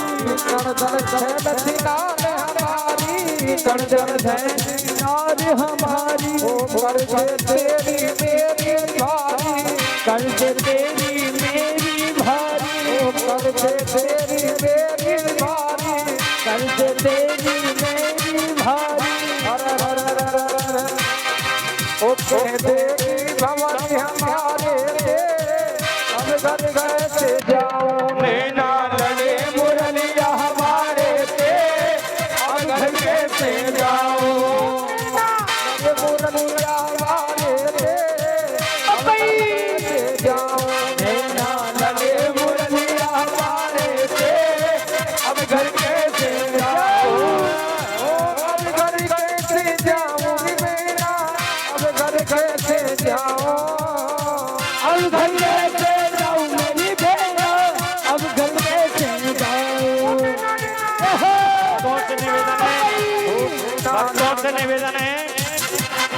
तेरी मेरी भारी, कर्ज तेरी मेरी भारी, कर्ज तेरी मेरी भारी, कर्ज तेरी मेरी भारी। ओ देवी भवानी हमारे रे, अब घर कैसे जाऊं। नैना लगे मुरलिया हमारे पे, अब घर कैसे जाऊं। मुरलिया वाले रे,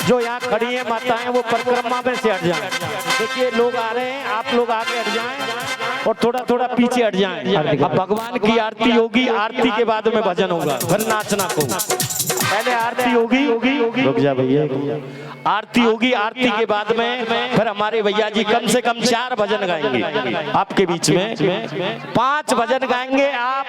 जो यहाँ खड़ी है माताएं वो परिक्रमा में से हट जाएं। देखिए लोग आ रहे हैं, आप लोग आगे हट जाएं और थोड़ा थोड़ा पीछे हट जाएं। अब भगवान की आरती होगी, आरती के बाद में भजन होगा, फिर नाचना को। पहले आरती होगी, रुक जा भैया, आरती होगी, आरती के बाद में फिर हमारे भैया जी कम से कम 4 भजन गाएंगे आपके बीच में। 5 भजन गाएंगे, आप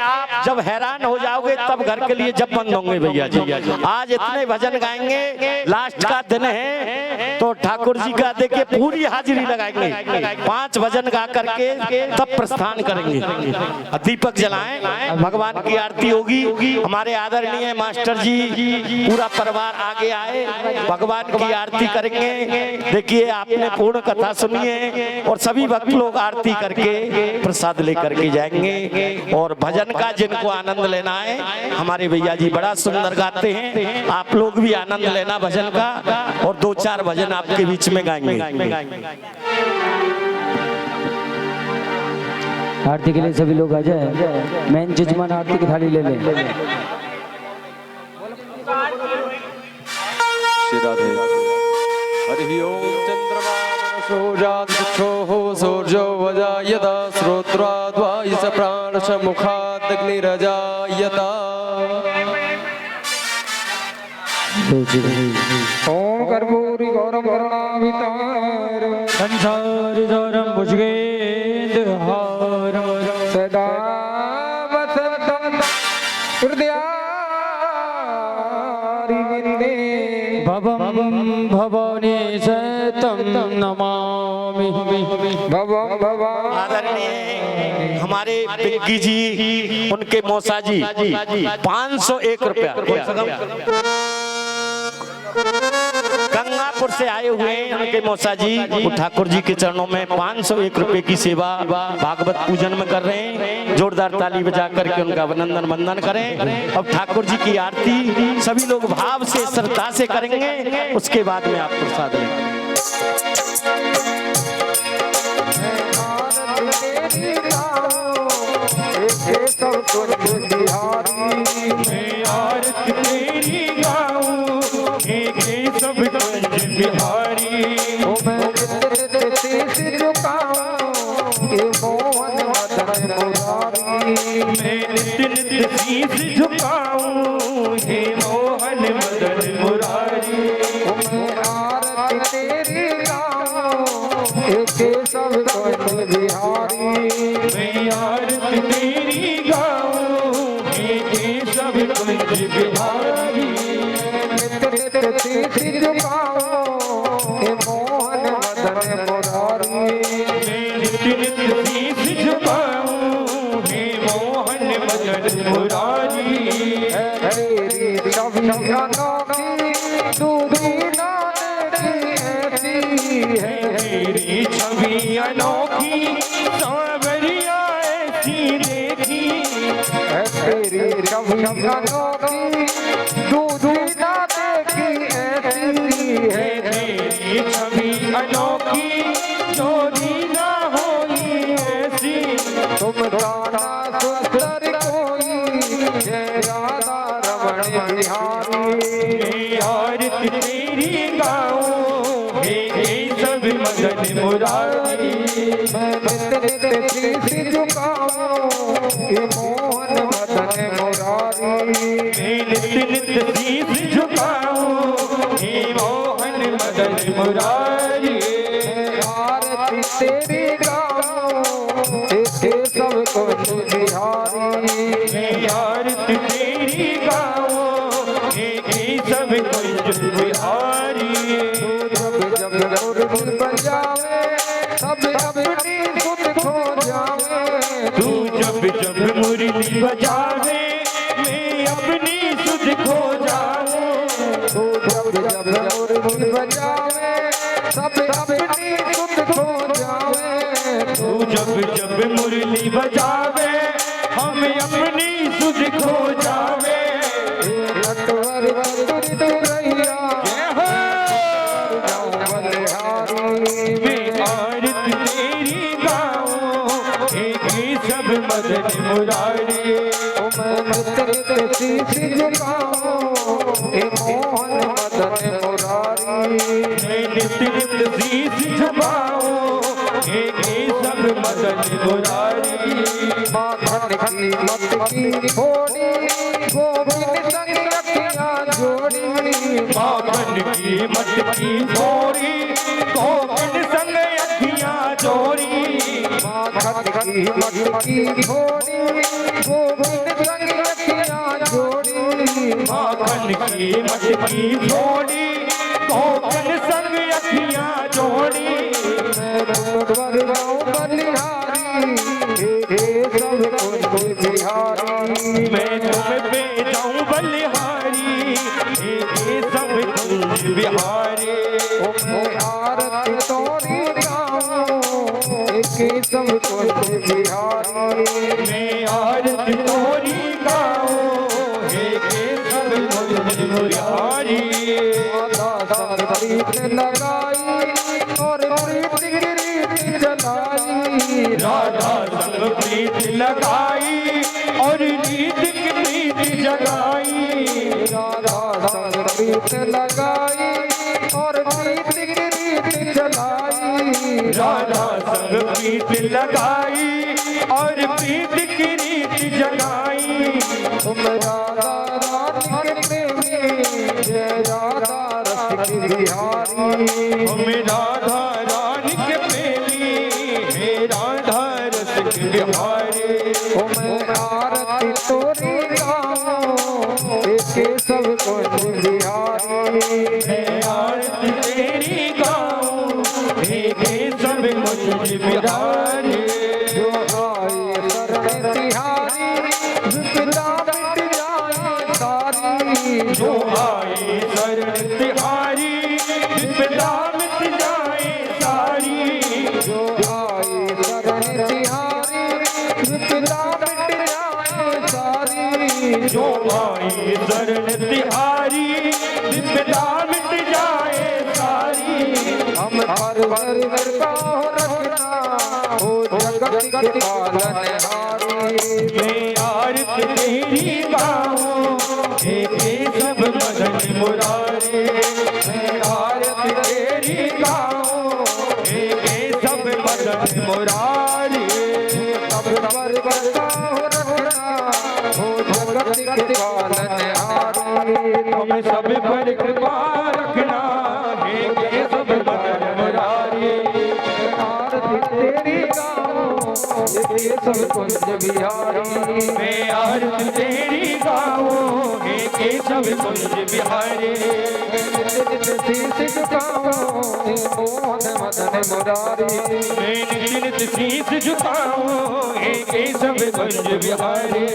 जब हैरान हो जाओगे तब घर के लिए जब बंद होंगे भैया जी। आज इतने भजन गाएंगे, लास्ट का दिन है तो ठाकुर जी का देखिए पूरी हाजिरी लगाएंगे। 5 भजन गा करके तब प्रस्थान करेंगे, दीपक जलाएं, भगवान की आरती होगी। हमारे आदरणीय मास्टर जी पूरा परिवार आगे आए, भगवान की आरती करेंगे। देखिए आपने पूर्ण कथा सुनी है और सभी भक्त लोग आरती करके प्रसाद लेकर के जाएंगे। और भजन का जिनको आनंद लेना है, हमारे भैया जी बड़ा सुंदर गाते हैं, आप लोग भी आनंद लेना भजन का। और 2-4 भजन आपके बीच में गाएंगे। आरती के लिए सभी लोग आ जाए। मेन जजमान आरती की थाली ले लें। श्री राधे। हरि ओम चंद्रमा मनसोजाच्छोः सूर्यो वजायता श्रोत्राद्वायस प्राणश मुखादग्निरजायता। ओम कर्पूरी गौरम करुणावतारम संसार सारम भुजगेन्द्रहारम सदा वसंतम हृदयारिविन्दे भवम भवानी सतम नमामि। भवम भवानी। आदरणीय हमारे पिंकी जी, उनके मौसा जी 501 रुपया गंगापुर से आए हुए हैं। उनके मौसा जी ठाकुर जी के चरणों में 501 रुपए की सेवा भागवत पूजन में कर रहे हैं। जोरदार ताली बजा करके उनका अभिनंदन वंदन करें। अब ठाकुर जी की आरती सभी लोग भाव से श्रद्धा से करेंगे, उसके बाद में आप प्रसाद लेंगे। बिहारी ओ मैं शीश झुकाऊं ये मोहन मदन मुरारी। मैं नित्य शीश झुकाऊं हे मोहन मदन मुरारी। ओ मैं आरती तेरी गाऊं हे केशव कुंज बिहारी। मैं आरती तेरी गाऊं हे केशव कुंज बिहारी। नित्य शीश झुकाऊं हे मोहन मदन मुरारी। नित्य शीश झुकाऊं हे मोहन मदन मुरारी। तेरी छवि अनोखी दूरी ना देखी ऐसी है। तेरी छवि अनोखी सांवरिया ऐसी देखी। तेरी छवि अनोखी दूरी ना देखी ऐसी है। तेरी छवि अनोखी चोरी ना होई ऐसी। तुम जाना सुंदर कोई जय राधा रमण बिहारी। आरती तेरी गाऊं हे सब मदन मुरारी। मैं नित्य शीश झुकाऊं हे मोहन मदन मुरारी। मैं नित्य शीश झुकाऊं हे मोहन मदन मुरारी। आरती तेरी गाऊं हे केशव कुंज बिहारी। आरती तेरी गाऊं हे केशव कुंज बिहारी। जब जब मुरली बजावे तब अपनी सुध खो जावे। तू जब जब मुरली बजावे मैं अपनी सुध खो जाऊं। तू जब जब मुरली बजावे सब अपनी सुध खो जावे। तू जब जब मुरली बजावे हम अपनी सुध खो जावे। नटवर तुरित रैया बलिहारी। मैं आरती तेरी गाऊं हे सब मदन मुरारी। ओ मैं नित्य शीश झुकाऊं हे मोहन मदन मुरारी। नित शीश झुकाऊं हे केशव मदन मुरारी माखन की मत की थोड़ी गोविंद संग अखियां जोड़ी माखन की मत की थोड़ी गोविंद संग अखियां जोड़ी माखन की मत की थोड़ी गोविंद संग अखियां जोड़ी माखन की मत की थोड़ी गोविंद संग अखियां जोड़ी मैं बरगाऊं बलिहारी हे सब कुछ बिहारी मैं तुम पे जाऊं बलिहारी हे सब कुछ बिहारी मैं आरती तोरी गाऊं एक सब कुछ बिहारी मैं आरती तोरी गाऊं हे सब कुछ बिहारी माता प्रीत लगाई और प्रीत की रीत जलाई राधा संग प्रीत लगाई और रीत की रीत जगाई राधा संग प्रीत लगाई और प्रीत की रीत जलाई राधा संग प्रीत लगाई और प्रीत की रीत जगाई तुम राधा रानी के प्रेमी जय राधा रस की बिहारी हम राधा रानी के प्रेमी हे राधा रस के बिहारी मैं आरती तोरी गाऊं एक सब कुछ बिहारी मैं आरती तेरी गाऊं हे सब कुछ बिहारी जो आए शरण तिहारी विपदा मिट जाए सारी जो आए शरण तिहारी विपदा मिट जाए सारी जो आए शरण तिहारी विपदा मिट जाए सारी जो आए शरण तिहारी विपदा मिट जाए सारी हम हर वर का रखना हो जगत के पालनहारी मैं आरती तेरी गाऊं हे सब मदन मुरारी मैं आरती तेरी गाऊं हे सब मदन मुरारी सब वर का रखना हो जगत के पालनहारी हम सब पर कृपा रखना हे सब मदन मुरारी आरती तेरी गाऊं ये सब कुछ बिहारी मैं आरती तेरी गाऊं हे सब कुछ बिहारी शीश झुकाऊं मोहन मदन मुरारी मैं नित शीश झुकाऊं हे सब कुछ बिहारी